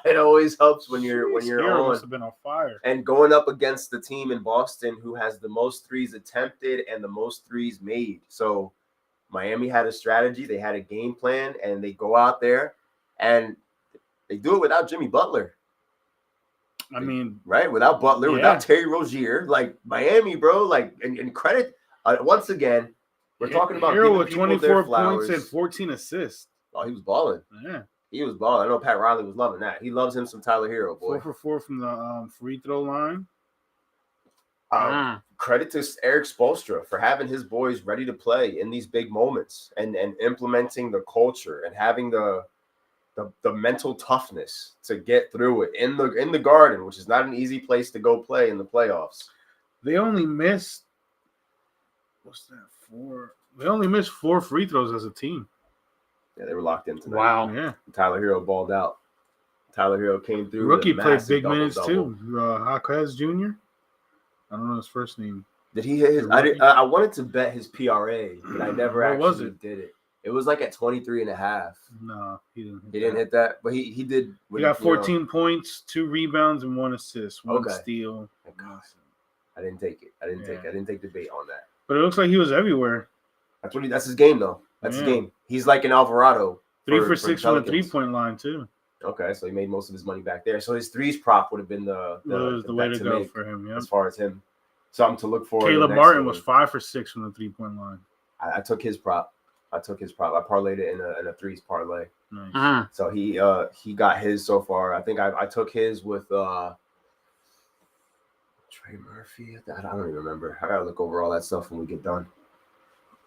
It always helps when you're on. Must have been on fire. And going up against the team in Boston who has the most threes attempted and the most threes made. So Miami had a strategy, they had a game plan, and they go out there and they do it without Jimmy Butler. Right? Without Butler, without Terry Rozier. Miami, bro, and credit, once again, we're talking about Hero giving with people 24 their flowers. points and 14 assists. Oh, he was balling. Yeah. He was balling. I know Pat Riley was loving that. He loves him some Tyler Hero, boy. 4 for 4 from the free throw line. Credit to Eric Spoelstra for having his boys ready to play in these big moments and implementing the culture and having the mental toughness to get through it in the Garden, which is not an easy place to go play in the playoffs. They only missed 4. They only missed 4 free throws as a team. Yeah, they were locked in tonight. Wow. Yeah. Tyler Hero balled out. Tyler Hero came through. Rookie played big minutes minutes too. Jaquez Jr. I don't know his first name. Did he hit his? I wanted to bet his PRA, but I never actually did it. It was at 23.5. No, he didn't. He didn't hit that, but he did. He got 14 points, 2 rebounds, and 1 assist, 1 steal. I didn't take it. I didn't take the bait on that. But it looks like he was everywhere. That's his game though. That's his game. He's like an Alvarado. 3 for 6 from the 3-point line too. Okay, so he made most of his money back there. So his threes prop would have been the way to go for him. Yeah. As far as something to look for. Caleb Martin was 5 for 6 from the 3-point line. I took his prop. I took his parlay. I parlayed it in a threes parlay. Nice. So he got his so far. I think I took his with Trey Murphy. I don't even remember. I gotta look over all that stuff when we get done.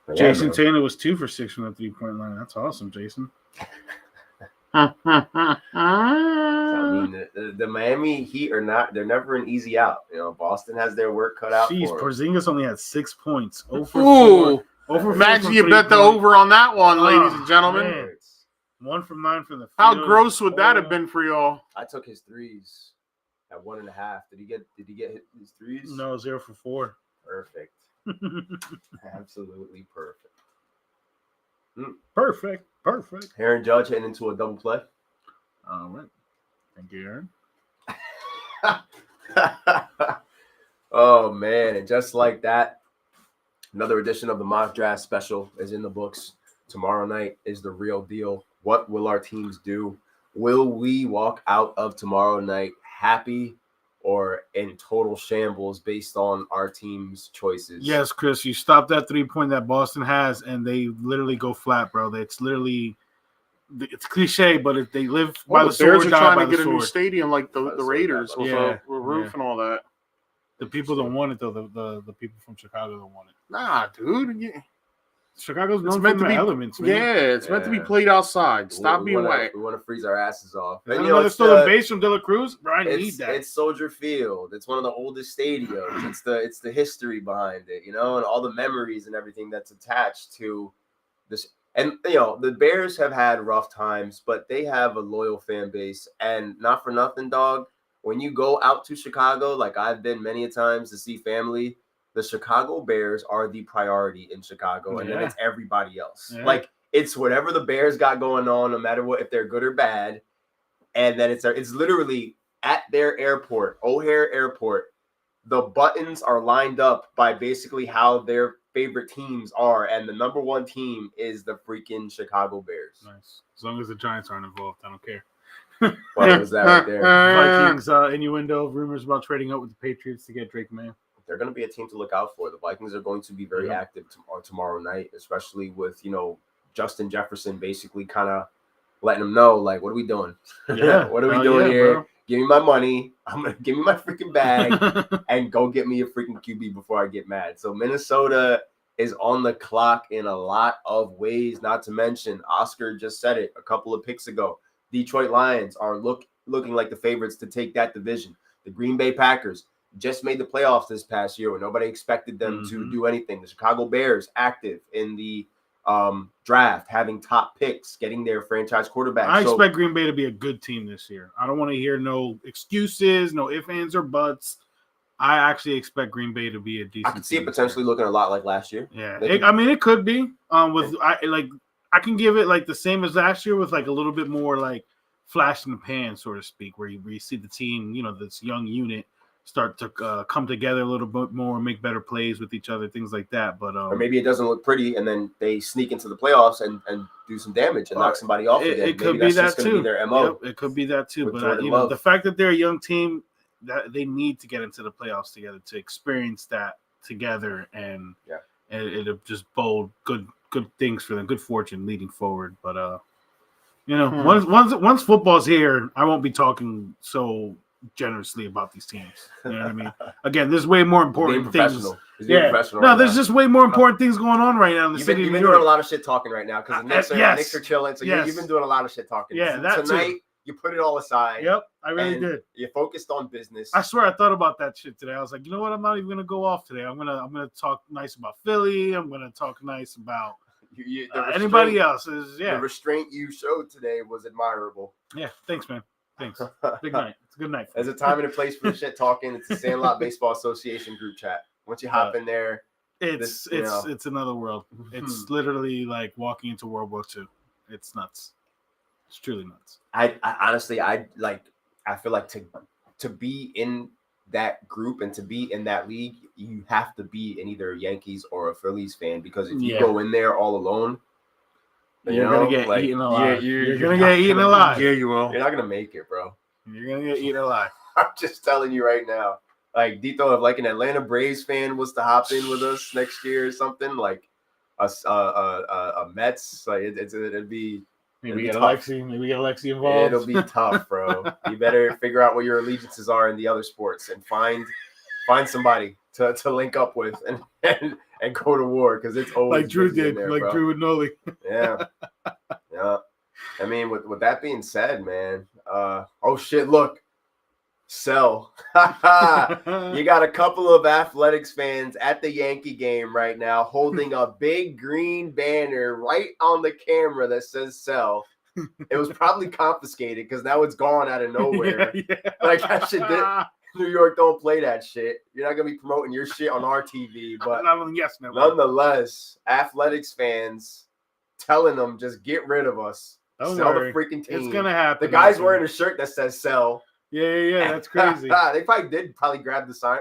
But yeah, Jason man. Taylor was 2 for 6 from the 3-point line. That's awesome, Jason. So, I mean, the Miami Heat are not. They're never an easy out. You know, Boston has their work cut out Jeez, for them. Porzingis only had 6 points. 0 for 4. Ooh, 0 for imagine 4 you from bet the 3-point. over on that one, ladies and Oh, gentlemen. man. 1 from 9 from the field. How gross would that have been for y'all? I took his threes at 1.5. Did he get his threes? No, 0 for 4. Perfect. Absolutely perfect. Perfect. Aaron Judge heading into a double play. All right. Thank you, Aaron. Oh man, and just like that, another edition of the mock draft special is in the books. Tomorrow night is the real deal. What will our teams do? Will we walk out of tomorrow night happy or in total shambles based on our team's choices? Yes, Chris, you stopped that 3-point that Boston has, and they literally go flat, bro. It's literally, it's cliche, but if they live by the Bears sword, are die trying by to the get a new sword. stadium like the Raiders with a roof Yeah. and all that. The people don't want it though. The people from Chicago don't want it. Nah, dude. Yeah. Chicago's It's known meant for to the be elements, man. Yeah, it's meant to be played outside. Stop being whack. We want to freeze our asses off. And And, another stolen base from De La Cruz, bro. I need that. It's Soldier Field. It's one of the oldest stadiums. It's the histoy behind it, you know, and all the memories and everything that's attached to this. And you know, the Bears have had rough times, but they have a loyal fan base. And not for nothing, dog. When you go out to Chicago, like I've been many a times to see family, the Chicago Bears are the priority in Chicago, and then it's everybody else. Yeah. Like it's whatever the Bears got going on, no matter what, if they're good or bad. And then it's literally at their airport, O'Hare Airport. The buttons are lined up by basically how their favorite teams are, and the number one team is the freaking Chicago Bears. Nice. As long as the Giants aren't involved, I don't care. What was that right there? Vikings innuendo of rumors about trading up with the Patriots to get Drake May. They're going to be a team to look out for. The Vikings are going to be very active tomorrow night, especially with, you know, Justin Jefferson basically kind of letting them know, like, what are we doing? Yeah. What are we doing here? Bro. Give me my money. Give me my freaking bag and go get me a freaking QB before I get mad. So Minnesota is on the clock in a lot of ways, not to mention Oscar just said it a couple of picks ago. Detroit Lions are looking like the favorites to take that division. The Green Bay Packers just made the playoffs this past year when nobody expected them to do anything. The Chicago Bears active in the draft, having top picks, getting their franchise quarterback. I expect Green Bay to be a good team this year. I don't want to hear no excuses, no ifs, ands, or buts. I actually expect Green Bay to be a decent. I can see it potentially looking a lot like last year. Yeah, it could be. I can give it like the same as last year with like a little bit more like flash in the pan, so to speak, where you see the team, you know, this young unit start to come together a little bit more, make better plays with each other, things like that. But or maybe it doesn't look pretty, and then they sneak into the playoffs and do some damage and knock somebody off again. It could maybe be that's that just too. Be their MO. Yep, it could be that too. But you know, the fact that they're a young team, that they need to get into the playoffs together to experience that together, and it'll just bode good things for them, good fortune leading forward. But you know, once football's here, I won't be talking so generously about these teams. You know what I mean? Again, there's way more important things. There's just way more important things going on right now in the city. You've been doing a lot of shit talking right now because the Knicks are chilling. So you've been doing a lot of shit talking. Yeah, that tonight. Too. You put it all aside. Yep, I really did. You focused on business. I swear, I thought about that shit today. I was like, you know what? I'm not even gonna go off today. I'm gonna talk nice about Philly. I'm gonna talk nice about anybody else. The restraint you showed today was admirable. Yeah, thanks, man. Thanks. Big night. It's a good night. There's a time and a place for shit talking. It's the Sandlot Baseball Association group chat. Once you hop in there, it's another world. It's literally like walking into World War II. It's nuts. It's truly nuts. I honestly, I feel like to be in that group and to be in that league, you have to be in either a Yankees or a Phillies fan, because if you go in there all alone, you're gonna get eaten alive. You're gonna get eaten alive. Yeah, you will. You're not gonna make it, bro. You're gonna get eaten alive. I'm just telling you right now. Like Dito, if like an Atlanta Braves fan was to hop in with us next year or something, like a Mets. Like it'd be. Maybe It'll get be tough. Alexi. Maybe get Alexi involved. It'll be tough, bro. You better figure out what your allegiances are in the other sports and find somebody to link up with and go to war because it's always like Drew busy in did, there, like bro. Drew with Noli. Yeah. I mean, with that being said, man. Oh shit! Look, Sell. You got a couple of Athletics fans at the Yankee game right now holding a big green banner right on the camera that says Sell. It was probably confiscated because now it's gone out of nowhere. Yeah. Like that shit New York don't play that shit. You're not gonna be promoting your shit on our TV, but nonetheless, Athletics fans telling them just get rid of us. Don't sell worry. the freaking team. It's gonna happen. The guy's wearing a shirt that says sell. Yeah. That's crazy. They probably grab the sign,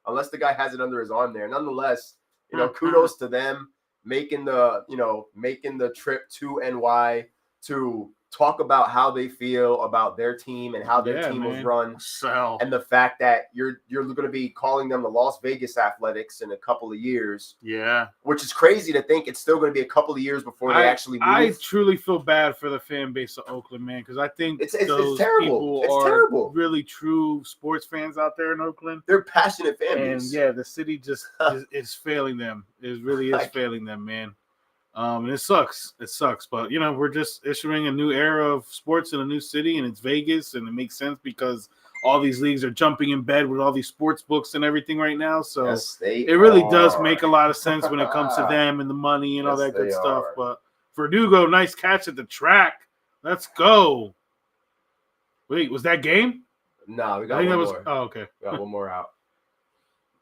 unless the guy has it under his arm there. Nonetheless, kudos to them making the trip to NY to talk about how they feel about their team and how their team was run. And the fact that you're going to be calling them the Las Vegas Athletics in a couple of years. Yeah. Which is crazy to think it's still going to be a couple of years before they actually move. I truly feel bad for the fan base of Oakland, man, because I think it's those terrible. people are terrible. Really true sports fans out there in Oakland. They're passionate fan base. And yeah, the city just is failing them. It really is failing them, man. And it sucks. But we're just issuing a new era of sports in a new city, and it's Vegas, and it makes sense because all these leagues are jumping in bed with all these sports books and everything right now. So it really does make a lot of sense when it comes to them and the money and all that good stuff. But Verdugo, nice catch at the track. Let's go. Wait, was that game? No, we got one more. Oh, okay. We got one more out.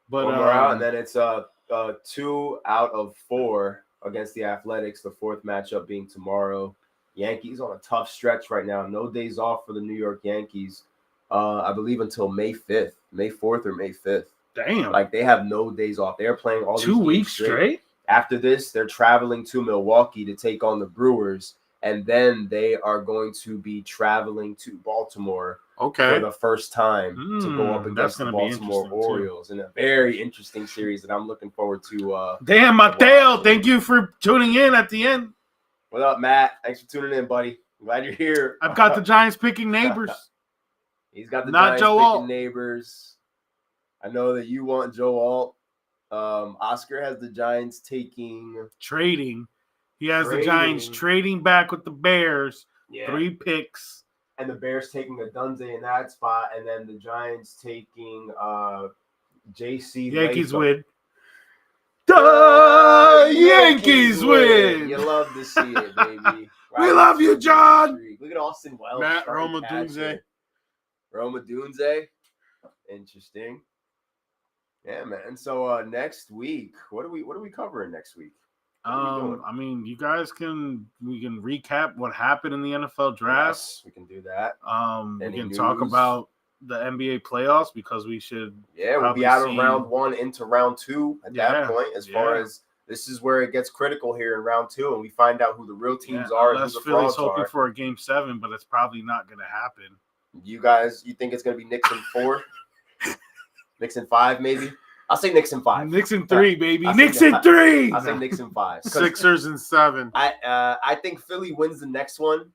But one more out, and then it's 2 out of 4 against the Athletics, the 4th matchup being tomorrow. Yankees on a tough stretch right now. No days off for the New York Yankees, I believe until May 5th, May 4th or May 5th. Damn. Like they have no days off. They're playing all 2 weeks straight. After this, they're traveling to Milwaukee to take on the Brewers, and then they are going to be traveling to Baltimore for the first time to go up against the Baltimore Orioles in a very interesting series that I'm looking forward to. Damn, Mateo, thank you for tuning in at the end. What up, Matt? Thanks for tuning in, buddy. I'm glad you're here. I've got the Giants picking Neighbors. He's got the Giants picking Neighbors. I know that you want Joe Alt. Oscar has the Giants trading. He has the Giants trading back with the Bears. Yeah. 3 picks. And the Bears taking Adunze in that spot, and then the Giants taking JC. Yankees win. The Yankees win. You love to see it, baby. We love you, John. Look at Austin Wells. Matt Roma-Dunze. Interesting. Yeah, man. So next week, what are we covering next week? I mean, we can recap what happened in the NFL draft. Yes, we can do that. We can talk about the NBA playoffs because we should. Yeah, we'll be out of round 1 into round 2 at that point. As far as this is where it gets critical here in round 2, and we find out who the real teams are. Unless Philly's hoping for a game 7, but it's probably not going to happen. You think it's going to be Knicks in 4? Knicks in 5, maybe? I'll say Knicks in 5. Knicks in 3, baby. Knicks in 3. I'll say Knicks in 5. Sixers in 7. I think Philly wins the next one.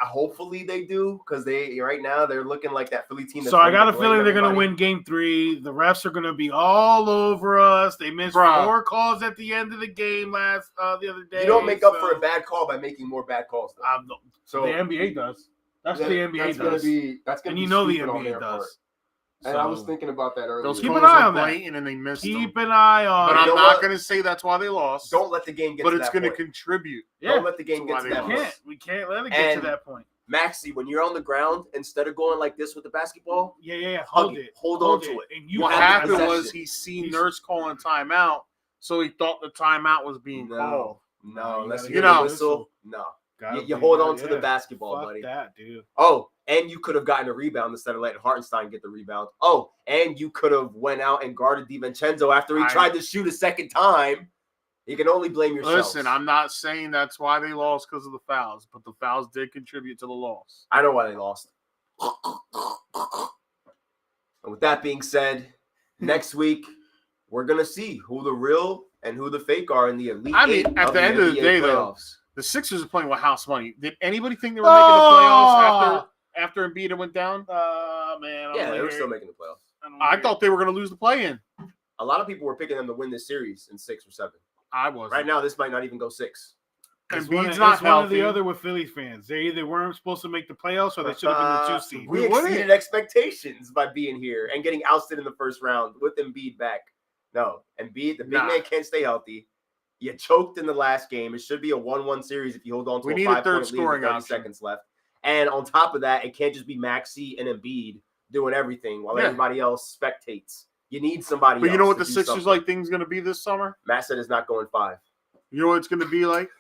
Hopefully they do because right now they're looking like that Philly team. So I got a feeling they're going to win Game 3. The refs are going to be all over us. They missed 4 calls at the end of the game the other day. You don't make up for a bad call by making more bad calls. So the NBA does. That's what the NBA does. That's going to be the NBA does. And I was thinking about that earlier. Those calls were blatant and they missed them. Keep an eye on. But I'm not going to say that's why they lost. Don't let the game get to that point. But it's going to contribute. Don't let the game get to that point. We can't let it get to that point. Maxie, when you're on the ground, instead of going like this with the basketball, hold on to it. And what happened was he seen Nurse calling timeout, so he thought the timeout was being called. No, unless you hear the whistle. No. You hold on to the basketball, buddy. That, dude. Oh, and you could have gotten a rebound instead of letting Hartenstein get the rebound. Oh, and you could have went out and guarded DiVincenzo after he tried to shoot a second time. You can only blame yourself. Listen, I'm not saying that's why they lost because of the fouls, but the fouls did contribute to the loss. I know why they lost. And with that being said, next week we're going to see who the real and who the fake are in the elite. I mean, eight at the end of the NBA day, though, playoffs. the Sixers are playing with house money. Did anybody think they were making the playoffs after Embiid went down? Man. Yeah, they were still making the playoffs. I thought they were going to lose the play-in. A lot of people were picking them to win this series in 6 or 7. I was. Right now, this might not even go 6. Embiid's not one or the healthy. other with Phillies fans. They either weren't supposed to make the playoffs or they should have been the 2 seed. We exceeded expectations by being here and getting ousted in the first round with Embiid back. No, Embiid, the big man can't stay healthy. You choked in the last game. It should be a 1-1 series if you hold on to a 5-point lead with 30 seconds left. And on top of that, it can't just be Maxey and Embiid doing everything while everybody else spectates. You need somebody else. But you know what the Sixers like thing's going to be this summer? Matt said it's not going 5. You know what it's going to be like?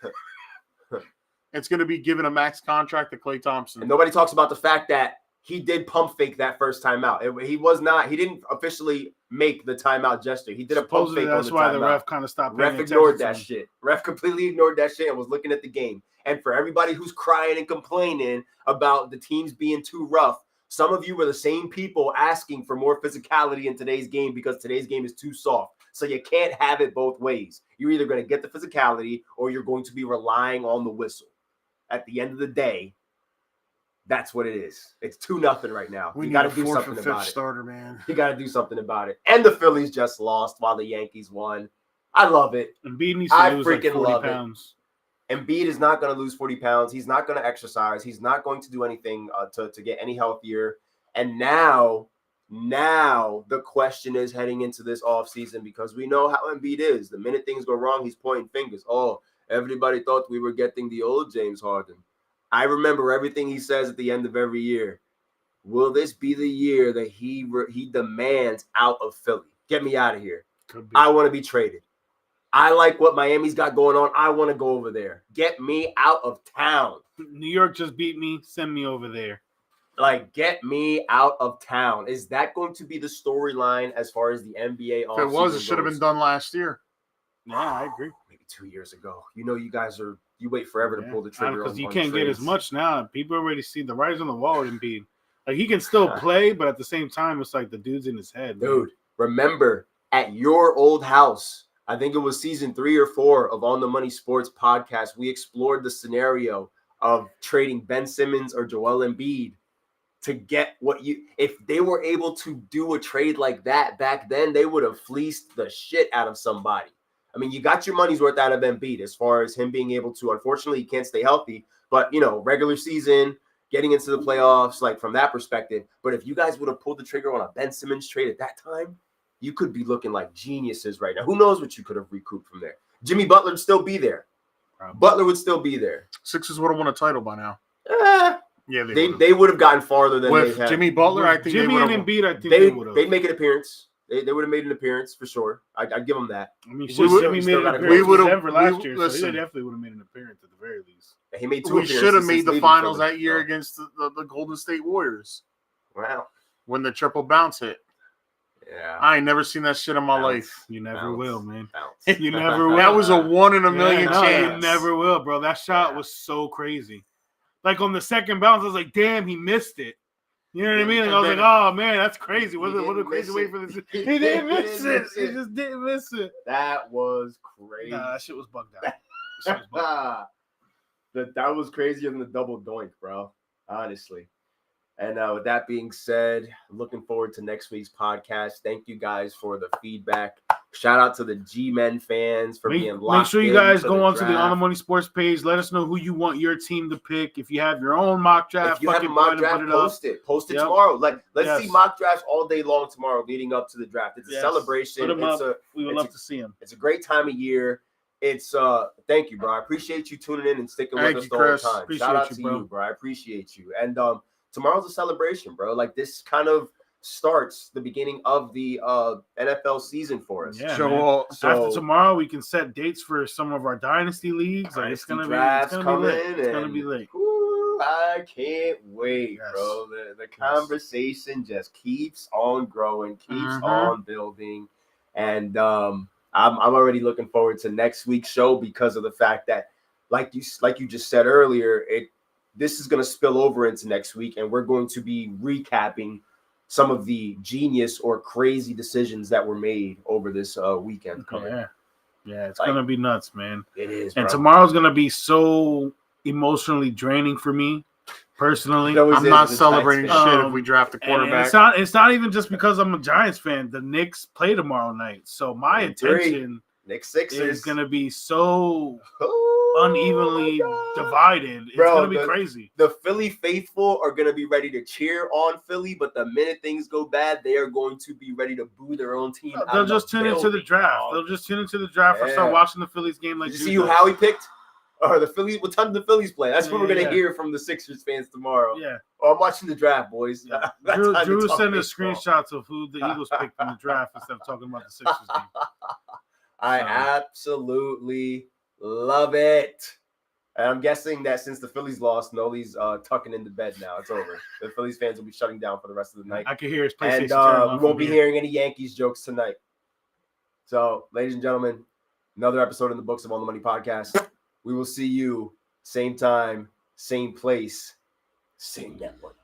It's going to be giving a max contract to Klay Thompson. And nobody talks about the fact that he did pump fake that first timeout. He didn't officially make the timeout gesture. He did a pump fake on the timeout. That's why the ref kind of stopped. Ref ignored that shit. Ref completely ignored that shit and was looking at the game. And for everybody who's crying and complaining about the teams being too rough, some of you were the same people asking for more physicality in today's game because today's game is too soft. So you can't have it both ways. You're either going to get the physicality or you're going to be relying on the whistle. At the end of the day, that's what it is. It's 2-0 right now. We you got to need a do fourth something or about fifth it. starter, man. You got to do something about it. And the Phillies just lost while the Yankees won. I love it. Embiid needs to lose freaking like 40 pounds. Embiid is not going to lose 40 pounds. He's not going to exercise. He's not going to do anything to get any healthier. And now the question is heading into this offseason because we know how Embiid is. The minute things go wrong, he's pointing fingers. Oh, everybody thought we were getting the old James Harden. I remember everything he says at the end of every year. Will this be the year that he demands out of Philly? Get me out of here. I want to be traded. I like what Miami's got going on. I want to go over there. Get me out of town. New York just beat me. Send me over there. Like, get me out of town. Is that going to be the storyline as far as the NBA offseason? If it was, it should have been done last year. Yeah, I agree. Maybe 2 years ago. You know, you guys you wait forever to pull the trigger because you on can't trades. get as much now. People already see the writers on the wall with Embiid. Like, he can still play, but at the same time, it's like the dude's in his head. Dude, remember at your old house, I think it was season 3 or 4 of On the Money Sports podcast, we explored the scenario of trading Ben Simmons or Joel Embiid to get if they were able to do a trade like that back then, they would have fleeced the shit out of somebody. I mean, you got your money's worth out of Embiid as far as him being able to, unfortunately, he can't stay healthy, but, you know, regular season, getting into the playoffs, like from that perspective. But if you guys would have pulled the trigger on a Ben Simmons trade at that time, you could be looking like geniuses right now. Who knows what you could have recouped from there? Jimmy Butler would still be there. Butler would still be there. Sixers would have won a title by now. Yeah, they would have gotten farther than with they had. Jimmy Butler. I think Jimmy and Embiid. I think they would have. They'd make an appearance. They would have made an appearance for sure. I'd give them that. I mean, Jimmy made an appearance in Denver last year, so they definitely would have made an appearance at the very least. He made 2 We appearances. should have made the finals Philly. that year against the Golden State Warriors. Wow. When the triple bounce hit. Yeah. I ain't never seen that shit in my life. You never will, man. Bounce. You never will. That was a 1 in a million chance. You never will, bro. That shot was so crazy. Like on the second bounce, I was like, damn, he missed it. You know what I mean? Like, I was like, oh, man, that's crazy. What a crazy way for this. He didn't miss it. He just didn't miss it. That was crazy. Nah, that shit was bugged out. That was crazier than the double doink, bro. Honestly. And with that being said, looking forward to next week's podcast. Thank you guys for the feedback. Shout out to the G-Men fans for being locked in. Make sure you guys go on to the On the Money Sports page. Let us know who you want your team to pick. If you have your own mock draft, if you have a mock draft, post it tomorrow. Like, let's see mock drafts all day long tomorrow leading up to the draft. It's a celebration. Put them up. We would love to see them. It's a great time of year. It's thank you, bro. I appreciate you tuning in and sticking with us the whole time. Appreciate Shout out to you, bro. I appreciate you. And tomorrow's a celebration, bro. Like, this kind of starts the beginning of the NFL season for us. Yeah, so after tomorrow, we can set dates for some of our dynasty leagues. Like, it's gonna be lit. It's gonna be lit. I can't wait, bro. The conversation just keeps on growing, keeps on building, and I'm already looking forward to next week's show because of the fact that, like you just said earlier, this is going to spill over into next week, and we're going to be recapping some of the genius or crazy decisions that were made over this weekend. Yeah, it's Like, gonna be nuts, man. It is, And bro. tomorrow's gonna be so emotionally draining for me, personally. It always I'm is not with the celebrating Giants, shit if we draft a And quarterback. it's not even just because I'm a Giants fan. The Knicks play tomorrow night, so my Game three. attention Knicks Sixers is gonna be so Oh, unevenly my God. divided. It's Bro, gonna be crazy. The Philly faithful are going to be ready to cheer on Philly, but the minute things go bad, they are going to be ready to boo their own team. They'll just tune into the draft. dog. They'll just tune into the draft or start Yeah. watching the Phillies game like Did you Jude see who does. Howie picked? Or the Phillies? What time did the Phillies play? That's what we're Yeah, going to yeah. hear from the Sixers fans tomorrow. Yeah. Oh, I'm watching the draft, boys. Yeah. That's Drew time to Drew talk sent us baseball. screenshots of who the Eagles picked in the draft instead of talking about the Sixers game. I So. absolutely love it. And I'm guessing that since the Phillies lost, Noli's tucking into bed now. It's over. The Phillies fans will be shutting down for the rest of the night. I can hear his PlayStation And turn we won't be hearing any Yankees jokes tonight. So, ladies and gentlemen, another episode in the books of On the Money Podcast. We will see you same time, same place, same network.